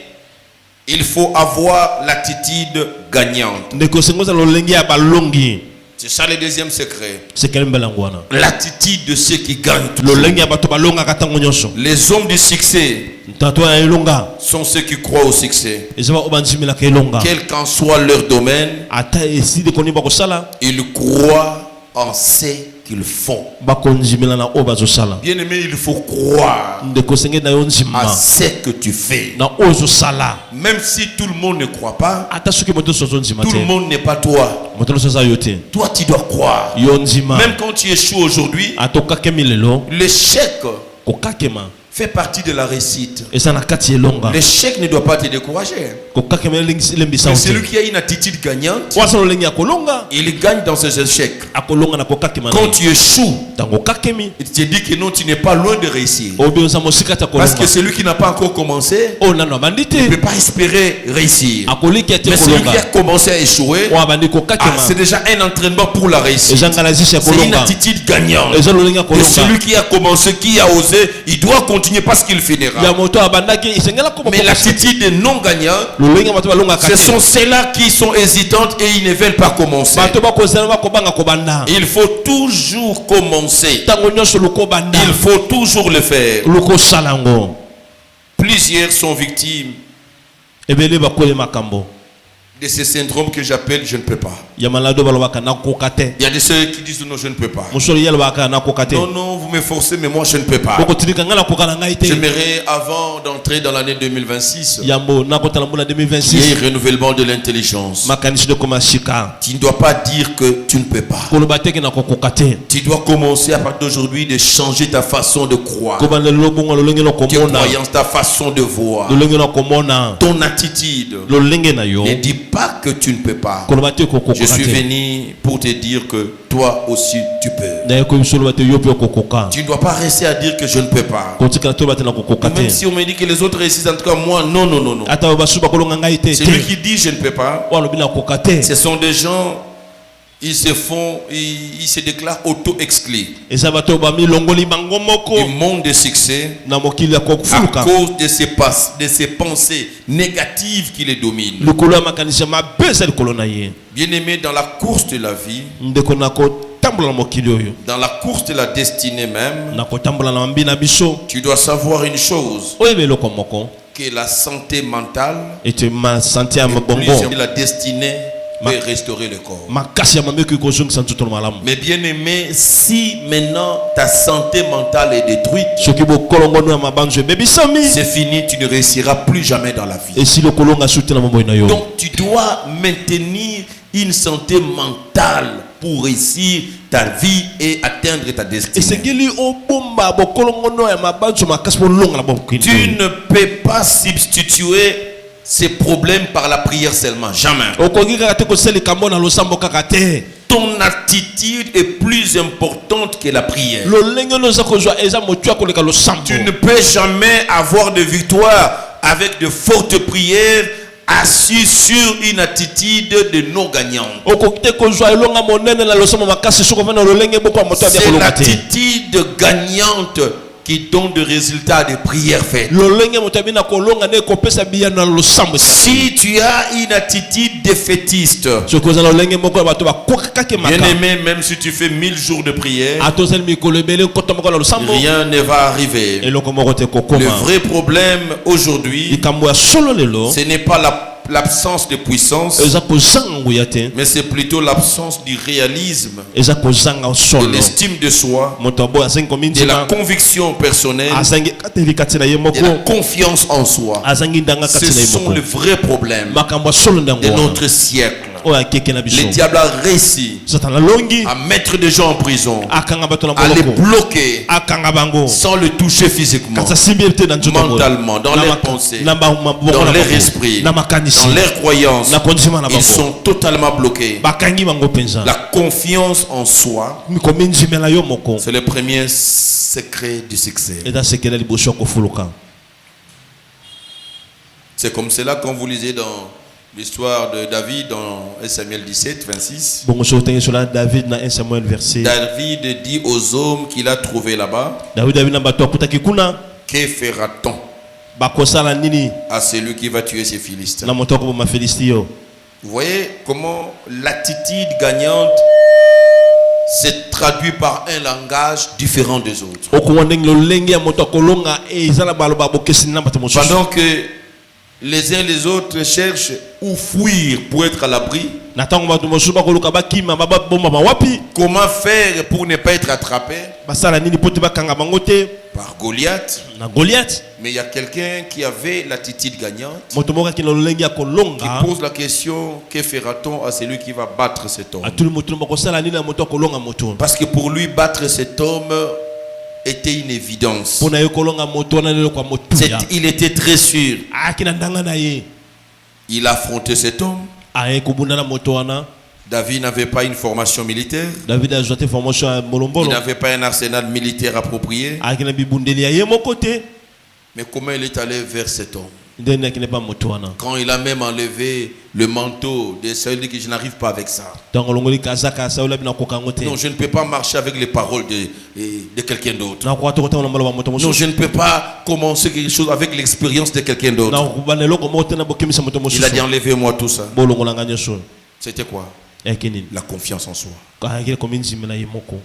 S1: il faut avoir l'attitude gagnante.
S2: ndeko osengo ozala lolenge ya balongi
S1: C'est ça le deuxième secret.
S2: sekeli mbela yango wana
S1: L'attitude de ceux qui gagnent toujours.
S2: lolenge ya bato balongaka ntango nyonso
S1: Les hommes du succès
S2: tato ya elonga
S1: sont ceux qui croient au succès.
S2: eza ba oyo bandimelaka elonga
S1: Quel qu'en soit leur domaine,
S2: ata esili koni bakosala
S1: ils croient en ce qu'ils font.
S2: bakondimela na oyo bazosala
S1: Bien-aimé, il faut croire
S2: ndeko osengeli na yo
S1: à
S2: ndima
S1: ce que tu fais.
S2: na oyo ozosala
S1: Même si tout le monde ne croit pas,
S2: ata soki moto nyonso azondima
S1: tout le
S2: te
S1: monde n'est pas toi.
S2: moto nyonso aza yo te
S1: Toi, tu dois croire.
S2: yo ndima
S1: Même quand tu échoues aujourd'hui,
S2: ata okakemi lelo
S1: l'échec
S2: kokakema
S1: fait partie de la réussite.
S2: eza na kati ya elonga
S1: L'échec ne doit pas te décourager.
S2: kokakema elembisa
S1: Mais
S2: yo
S1: celui
S2: te
S1: qui a une attitude gagnante,
S2: wasa lolenge ya kolonga
S1: il gagne dans ses échecs.
S2: akolonga na kokakema
S1: Quand tu échoues,
S2: ntango okakemi
S1: il te dit que non, tu n'es pas loin de réussir.
S2: obi oza mosika te
S1: Parce que
S2: kolonga
S1: celui qui n'a pas encore commencé
S2: oyo nano abandi
S1: ne
S2: te
S1: peut pas espérer réussir.
S2: akoliki ate
S1: Mais celui qui a
S2: kolonga
S1: commencé à échouer,
S2: oyo abandi kokakema
S1: c'est déjà un entraînement pour la réussite.
S2: eza ngala zisi ya
S1: C'est une
S2: kolonga
S1: attitude gagnante.
S2: eza lolenge ya
S1: Et
S2: kolonga
S1: celui qui a commencé, qui a osé, il doit continuer parce qu'il
S2: ya
S1: finira.
S2: moto abandaki esengela
S1: Mais l'attitude non gagnante,
S2: lolenge ya bato balongaka
S1: ce
S2: te
S1: sont ceux-là qui sont hésitantes et ils ne veulent pas commencer.
S2: bato bakozela bakobanga kobanda
S1: Il faut toujours commencer.
S2: ntango nyonso lukobanda
S1: Il faut toujours le faire.
S2: lukosala yango
S1: Plusieurs sont victimes
S2: ebele bakoye makambo
S1: de ce syndrome que j'appelle je ne peux pas.
S2: ya malado balobaka nakoka te
S1: Il y a de ceux qui disent non, je ne peux pas.
S2: musolo yalobaka nakoka te
S1: Non, non, vous me forcez, mais moi je ne peux pas.
S2: bokotilika nga nakoka na ngai te
S1: J'aimerais, avant d'entrer dans l'année 2026,
S2: yambo nakotala mbula
S1: qu'il y ait
S2: 2026
S1: renouvellement de l'intelligence.
S2: makanisi de koma shika
S1: Tu ne dois pas dire que tu ne peux pas.
S2: koloba teke nakokoka te
S1: Tu dois commencer à partir d'aujourd'hui de changer ta façon de croire,
S2: kobanda lobongo lolenge na
S1: tes
S2: komona
S1: croyances, ta façon de voir,
S2: lolenge na komona
S1: ton attitude.
S2: lolenge na yo
S1: Ne dis pas que tu ne peux pas.
S2: koloba te
S1: Je
S2: kokoka
S1: suis
S2: te
S1: venu pour te dire que toi aussi tu peux.
S2: na ko bisolo te yo pe kokoka
S1: Tu ne dois pas rester à dire que je ne peux pas.
S2: kotika to bate na kokoka
S1: Même
S2: te
S1: si on me dit que les autres réussissent, en tout cas moi, non, non, non, non.
S2: ata basuba kolonga ngai te
S1: C'est lui qui dit je ne peux pas.
S2: walobi na kokoka te
S1: Ce sont des gens, ils se déclarent auto-exclus
S2: eza bato bamilongoli bango moko
S1: du monde de succès
S2: na mokili ya
S1: à
S2: kofuluka
S1: cause de ces pensées négatives qui les dominent.
S2: likolo ya makanisi ya mabe eza likolo na ye
S1: Bien-aimé, dans la course de la vie,
S2: ndeko na kotambola na mokili oyo
S1: dans la course de la destinée même,
S2: na kotambola na mambi na biso
S1: tu dois savoir une chose,
S2: oyeba eloko moko
S1: que la santé mentale
S2: ete masante ya
S1: et
S2: mabongo
S1: plus la destinée peut restaurer le corps.
S2: makasi ya mabe ekoki kozongisa nzoto na malamu
S1: Mais bien-aimé, si maintenant ta santé mentale est détruite,
S2: soki bokolongono ya mabanzo ebebisami
S1: c'est fini, tu ne réussiras plus jamais dans la vie.
S2: esili okolonga suti na bomoi na yo
S1: Donc tu dois maintenir une santé mentale pour réussir ta vie et atteindre ta destinée.
S2: esengeli obomba bokolongono ya mabanzo makasi bolonga na bokini
S1: Tu ne peux pas substituer ces problèmes par la prière seulement. Jamais.
S2: okoki kaka te kosalika mbo na losambo kaka te
S1: Ton attitude est plus importante que la prière.
S2: lolenge ono oza kozwa eza motu ya koleka losambo
S1: Tu ne peux jamais avoir de victoire avec de fortes prières assis sur une attitude de non gagnant.
S2: okoki te kozwa elonga monene na losambo makasi soki ovanda lolenge boko ya moto abia
S1: C'est
S2: kolonga te
S1: l'attitude gagnante qui donne des résultats des prières faites.
S2: lolenge moto abi na kolonga nde ekopesa biyano na losambo
S1: Si tu as une attitude défaitiste,
S2: soki oza na lolenge moko ya bato bakokakaki
S1: bien
S2: maka
S1: aimé, même si tu fais 1000 jours de prière,
S2: atozali mikolo ebele kota moko na losambo
S1: rien ne va arriver.
S2: eloko moko te
S1: Le
S2: kokoma
S1: vrai problème aujourd'hui,
S2: likambo ya solo lelo
S1: ce n'est pas l'absence de puissance,
S2: eza kozanga nguya te
S1: mais c'est plutôt l'absence du réalisme,
S2: eza kozanga
S1: de
S2: solo
S1: l'estime de soi,
S2: moto aboyo azangi
S1: de la
S2: komindima
S1: conviction personnelle,
S2: azangi kateli kati na ye
S1: de la
S2: moko
S1: confiance en soi.
S2: azangi ndanga
S1: Ce
S2: kati na ye
S1: sont
S2: moko
S1: les vrais problèmes
S2: makambo ya solo ndango
S1: de
S2: wana
S1: notre siècle.
S2: oyo akeke na
S1: Le
S2: biso
S1: diable a réussi
S2: satana alongi
S1: à mettre des gens en prison,
S2: akanga bato na
S1: à les
S2: boloko
S1: bloquer
S2: akanga bango
S1: sans le toucher physiquement,
S2: kasi asimbi te na nzoto
S1: mentalement, dans leurs pensées,
S2: na maboko
S1: dans
S2: na
S1: leur
S2: bango
S1: esprit,
S2: na makanisi
S1: dans leurs croyances.
S2: na kondima na
S1: Ils
S2: bango
S1: sont totalement bloqués.
S2: bakangi bango mpenza
S1: La confiance en soi,
S2: komindimela yo moko
S1: c'est le premier secret du succès.
S2: eza sekela liboso ya kofuluka
S1: C'est comme cela quand vous lisez dans l'histoire de David dans 1 Samuel 17, 26.
S2: bongo soki otangi sola david na 1 samuel verset
S1: David dit aux hommes qu'il a trouvés là-bas,
S2: david abi na bato akutaki kuna
S1: que fera-t-on
S2: bakosala nini
S1: à celui qui va tuer ces Philistins?
S2: na moto akoboma filisti yo
S1: Vous voyez comment l'attitude gagnante se traduit par un langage différent des autres.
S2: okongo ndenge lolenge ya moto akolonga eza na baloba bokesini na bato mosusu
S1: Pendant que les uns les autres cherchent où fuir pour être à l'abri,
S2: na ntango bato mosusu bakoluka bakima babombama wapi
S1: comment faire pour ne pas être attrapé
S2: basala nini po te bakanga bango te
S1: par Goliath?
S2: na goliath
S1: Mais il y a quelqu'un qui avait l'attitude gagnante,
S2: moto moko akina lolenge ya
S1: qui
S2: kolonga
S1: pose la question, que fera-t-on à celui qui va battre cet homme?
S2: atuli moto bakosala nini na moto akolonga moto
S1: Parce que pour lui, battre cet homme était une évidence.
S2: mpona ye kolonga moto wana leloko ya motuya
S1: Il était très sûr.
S2: ayaki na ndanga na ye
S1: Il a affronté cet homme.
S2: aye kobunda na moto wana
S1: David n'avait pas une formation militaire.
S2: david azwa te formation ya
S1: Il
S2: molombolo
S1: n'avait pas un arsenal militaire approprié.
S2: ayaki na bibundeli ya ye moko te
S1: Mais comment il est allé vers cet homme?
S2: ndeni akende pa moto wana
S1: Quand il a même enlevé le manteau de Saül, il dit que je n'arrive pas avec ça.
S2: ntango olongoli kazaka ya sauli abi nakoka yango te
S1: Non, je ne peux pas marcher avec les paroles de quelqu'un d'autre.
S2: nakoka te kotanga na maloba moto
S1: Non,
S2: mosusu
S1: je ne peux pas commencer quelque chose avec l'expérience de quelqu'un d'autre.
S2: nakobana eloko moko te na bokimisa moto
S1: Il
S2: mosusu
S1: a dit enlevez-moi tout ça.
S2: bolongolanga nyonso
S1: C'était quoi?
S2: ayaki nini
S1: La confiance en soi.
S2: ayaki komindimela ye moko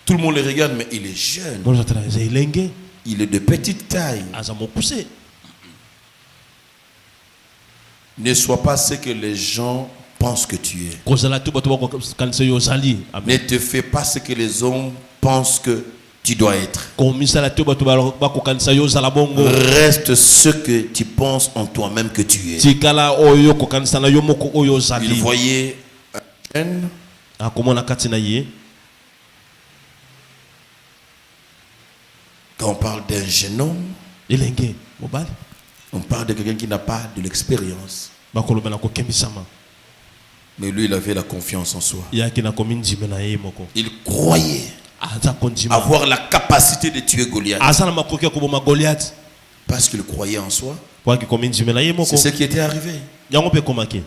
S1: Tout le monde le regarde, mais il est jeune.
S2: moto atala eza elenge
S1: Il est de petite taille.
S2: aza mokuse
S1: Ne sois pas ce que les gens pensent que tu es.
S2: kozala te bato bakokanisa yo ozali. Amen.
S1: Ne te fais pas ce que les hommes pensent que tu dois être.
S2: komisala te bato bakokanisa yo ozala bongo.
S1: Reste ce que tu penses en toi-même que tu es.
S2: tikala oyo kokanisa na yo moko oyo ozali.
S1: Il voyait un jeune
S2: akomona kati na ye.
S1: quand on parle d'un jeune homme,
S2: elenge mobali
S1: on parle de quelqu'un qui n'a pas de l'expérience.
S2: bakolobela kokembisama.
S1: Mais lui, il avait la confiance en soi.
S2: yaki na komi ndime na ye moko.
S1: Il croyait
S2: aza kondima.
S1: avoir la capacité de tuer Goliath.
S2: aza na makoki ya koboma Goliath.
S1: Parce qu'il croyait en soi.
S2: po aki komi ndime na ye
S1: C'est
S2: moko.
S1: ce qui était arrivé.
S2: yango mpe komaki.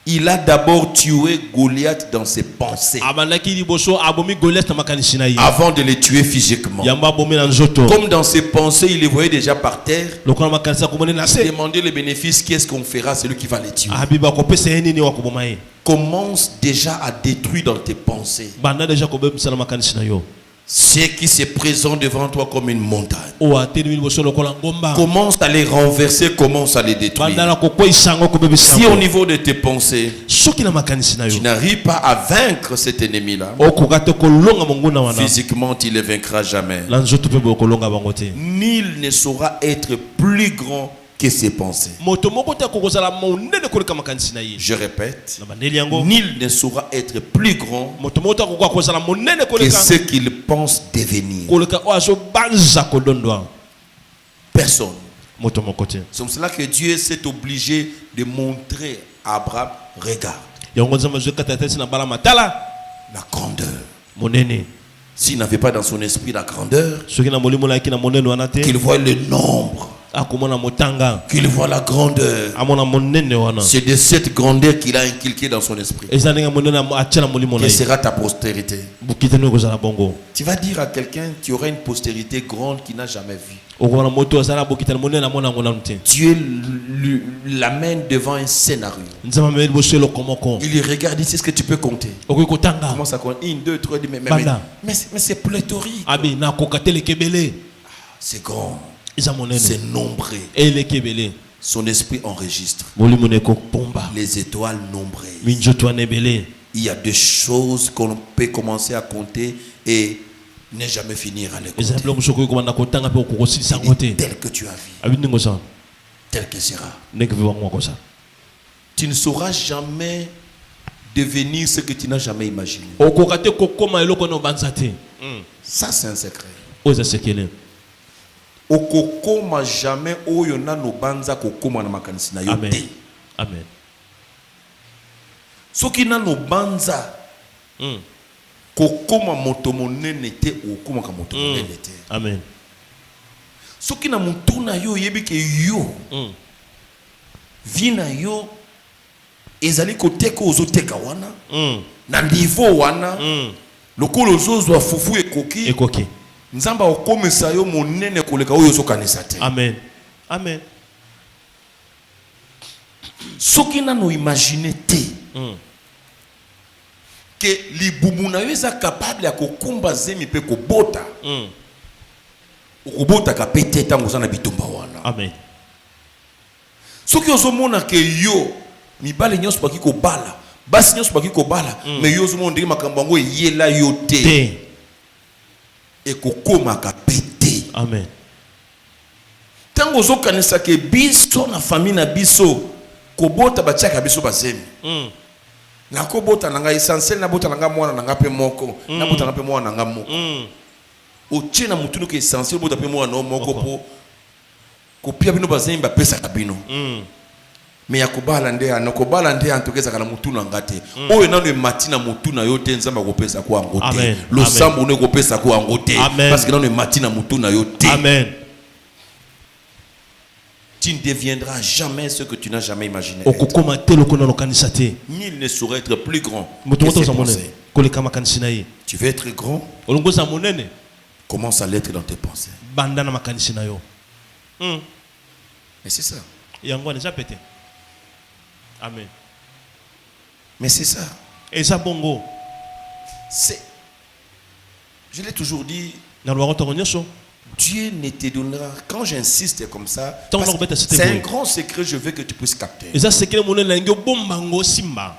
S1: Il a d'abord tué Goliath dans ses pensées
S2: abandaki liboso abomi Goliath na makanisi na ye.
S1: avant de le tuer physiquement.
S2: yamba abomi na nzoto.
S1: Comme dans ses pensées, il les voyait déjà par terre.
S2: lokola makanisi akomoni na
S1: Il
S2: se.
S1: demandait les bénéfices. Qu'est-ce qu'on fera? C'est lui qui va les tuer.
S2: abiba kopesa ye nini wa koboma ye.
S1: Commence déjà à détruire dans tes pensées
S2: banda deja kobebisa na makanisi na yo.
S1: ce qui se présente devant toi comme une montagne.
S2: oyo atelemi liboso lokola ngomba.
S1: Commence à les renverser, commence à les
S2: banda
S1: détruire.
S2: na kokweyisa yango kobebisa
S1: Si au
S2: yango.
S1: niveau de tes pensées,
S2: soki na makanisi na yo
S1: tu n'arrives pas à vaincre cet ennemi-là,
S2: okoka te kolonga monguna wana.
S1: physiquement, tu ne le vaincras jamais.
S2: na nzoto mpe bokolonga bango te.
S1: Nul ne saura être plus grand que ses pensées.
S2: moto moko te akokozala monene koleka makanisi na ye.
S1: Je répète,
S2: na bandeli yango.
S1: nul ne saura être plus grand
S2: moto moko te akokoka kozala monene
S1: que
S2: koleka.
S1: ce qu'il pense devenir.
S2: koleka oyo azobanza kodondwa.
S1: Personne.
S2: moto moko te.
S1: C'est pour cela que Dieu s'est obligé de montrer à Abraham, regarde,
S2: yango nzambe azokata tesi na bala matala
S1: la grandeur.
S2: monene.
S1: S'il n'avait pas dans son esprit la grandeur,
S2: soki na molimo nayaki na monene wana te.
S1: qu'il voit le nombre,
S2: akomona motanga.
S1: qu'il voit la grandeur,
S2: amona monene wana.
S1: c'est de cette grandeur qu'il a inculqué dans son esprit.
S2: eza ndenge monene atia na molimo na
S1: Quelle
S2: ye.
S1: sera ta postérité?
S2: bokitani okozala bongo.
S1: Tu vas dire à quelqu'un, tu auras une postérité grande qu'il n'a jamais vue.
S2: okomona moto azala bokitani monene amona yango nanu te.
S1: Dieu l'amène devant un scénario.
S2: nzambe amemi liboso eloko moko.
S1: Il lui regarde ici, est-ce que tu peux compter?
S2: okoki kotanga.
S1: Comment ça compte? 1, 2, 3,
S2: Banda.
S1: mais c'est pléthorique.
S2: abi nakoka te eleki ebele.
S1: C'est grand,
S2: eza monene.
S1: c'est nombreux.
S2: eleki ebele.
S1: Son esprit enregistre
S2: molimo na ekopomba.
S1: les étoiles nombreuses.
S2: minzoto wana ebele.
S1: Il y a des choses qu'on peut commencer à compter et ne jamais finir à les
S2: eza
S1: compter.
S2: biloko mosusu okoki kobanda kotanga mpe okokosilisa
S1: Il
S2: yango
S1: dit,
S2: te.
S1: tel que tu as vu,
S2: abi ndenge oza
S1: tel que sera.
S2: ndenge vi wango wakoza.
S1: Tu ne sauras jamais devenir ce que tu n'as jamais imaginé.
S2: okoka te kokoma eloko na obanza te.
S1: Ça, c'est un secret.
S2: oyo eza sekele.
S1: Okokoma jamais oyo nano banza kokoma na makanisi na yo
S2: amen.
S1: te.
S2: amen.
S1: Soki nano banza kokoma moto monene te, okoma ka moto monene te.
S2: amen.
S1: Soki na mutu na yo yebi ke yo vi na yo ezali koteka ozoteka wana na niveau wana lokolo ozozwa fufu ekoki
S2: ekoki.
S1: nzamba okomisa yo monene koleka oyo ozokanisa te.
S2: amen. amen.
S1: Soki nano imagine te que libumu na yo eza capable ya kokumba zemi pe kobota okobotaka pe te ntango oza na bitumba wana.
S2: amen.
S1: Soki ozomona ke yo mibale nyonso baki kobala basi nyonso baki kobala me yo ozomona ndenge makambo yango eyela yo te
S2: te.
S1: ekokomaka pe te.
S2: amen.
S1: ntango ozokanisa ke biso na famille na biso kobota batiaka biso bazemi nakobota na ngai essentiel nabota na ngai mwana na ngai mpe moko nabota na mpe mwana na ngai moko otie na mutunu ke essentiel obota mpe mwana na moko po kopia bino bazemi bapesaka bino me ya kobala nde ana kobala nde antokezaka na mutu na nga te oyo nano emati na mutu na yo te nzambe akopesa ko yango te
S2: Amen.
S1: losambo no ekopesa ko yango te
S2: Amen.
S1: parce que nano emati na mutu na yo te.
S2: amen.
S1: Tu ne deviendras jamais ce que tu n'as jamais imaginé être.
S2: okokoma te eloko na okanisa te.
S1: Nul ne saurait être plus grand
S2: moto
S1: que
S2: moto
S1: ses
S2: oza monene
S1: pensées.
S2: koleka makanisi na ye.
S1: Tu veux être grand,
S2: olongo oza monene
S1: commence à l'être dans tes pensées.
S2: banda na makanisi na yo.
S1: Mais c'est ça.
S2: yango wana eza pete. amen.
S1: Mais c'est ça.
S2: eza bongo.
S1: C'est. Je l'ai toujours dit,
S2: na lobaka ntongo nyonso
S1: Dieu ne te donnera, quand j'insiste comme ça,
S2: Tant que
S1: c'est un grand secret, je veux que tu puisses capter.
S2: Et ça c'est que mon langue bombango simba.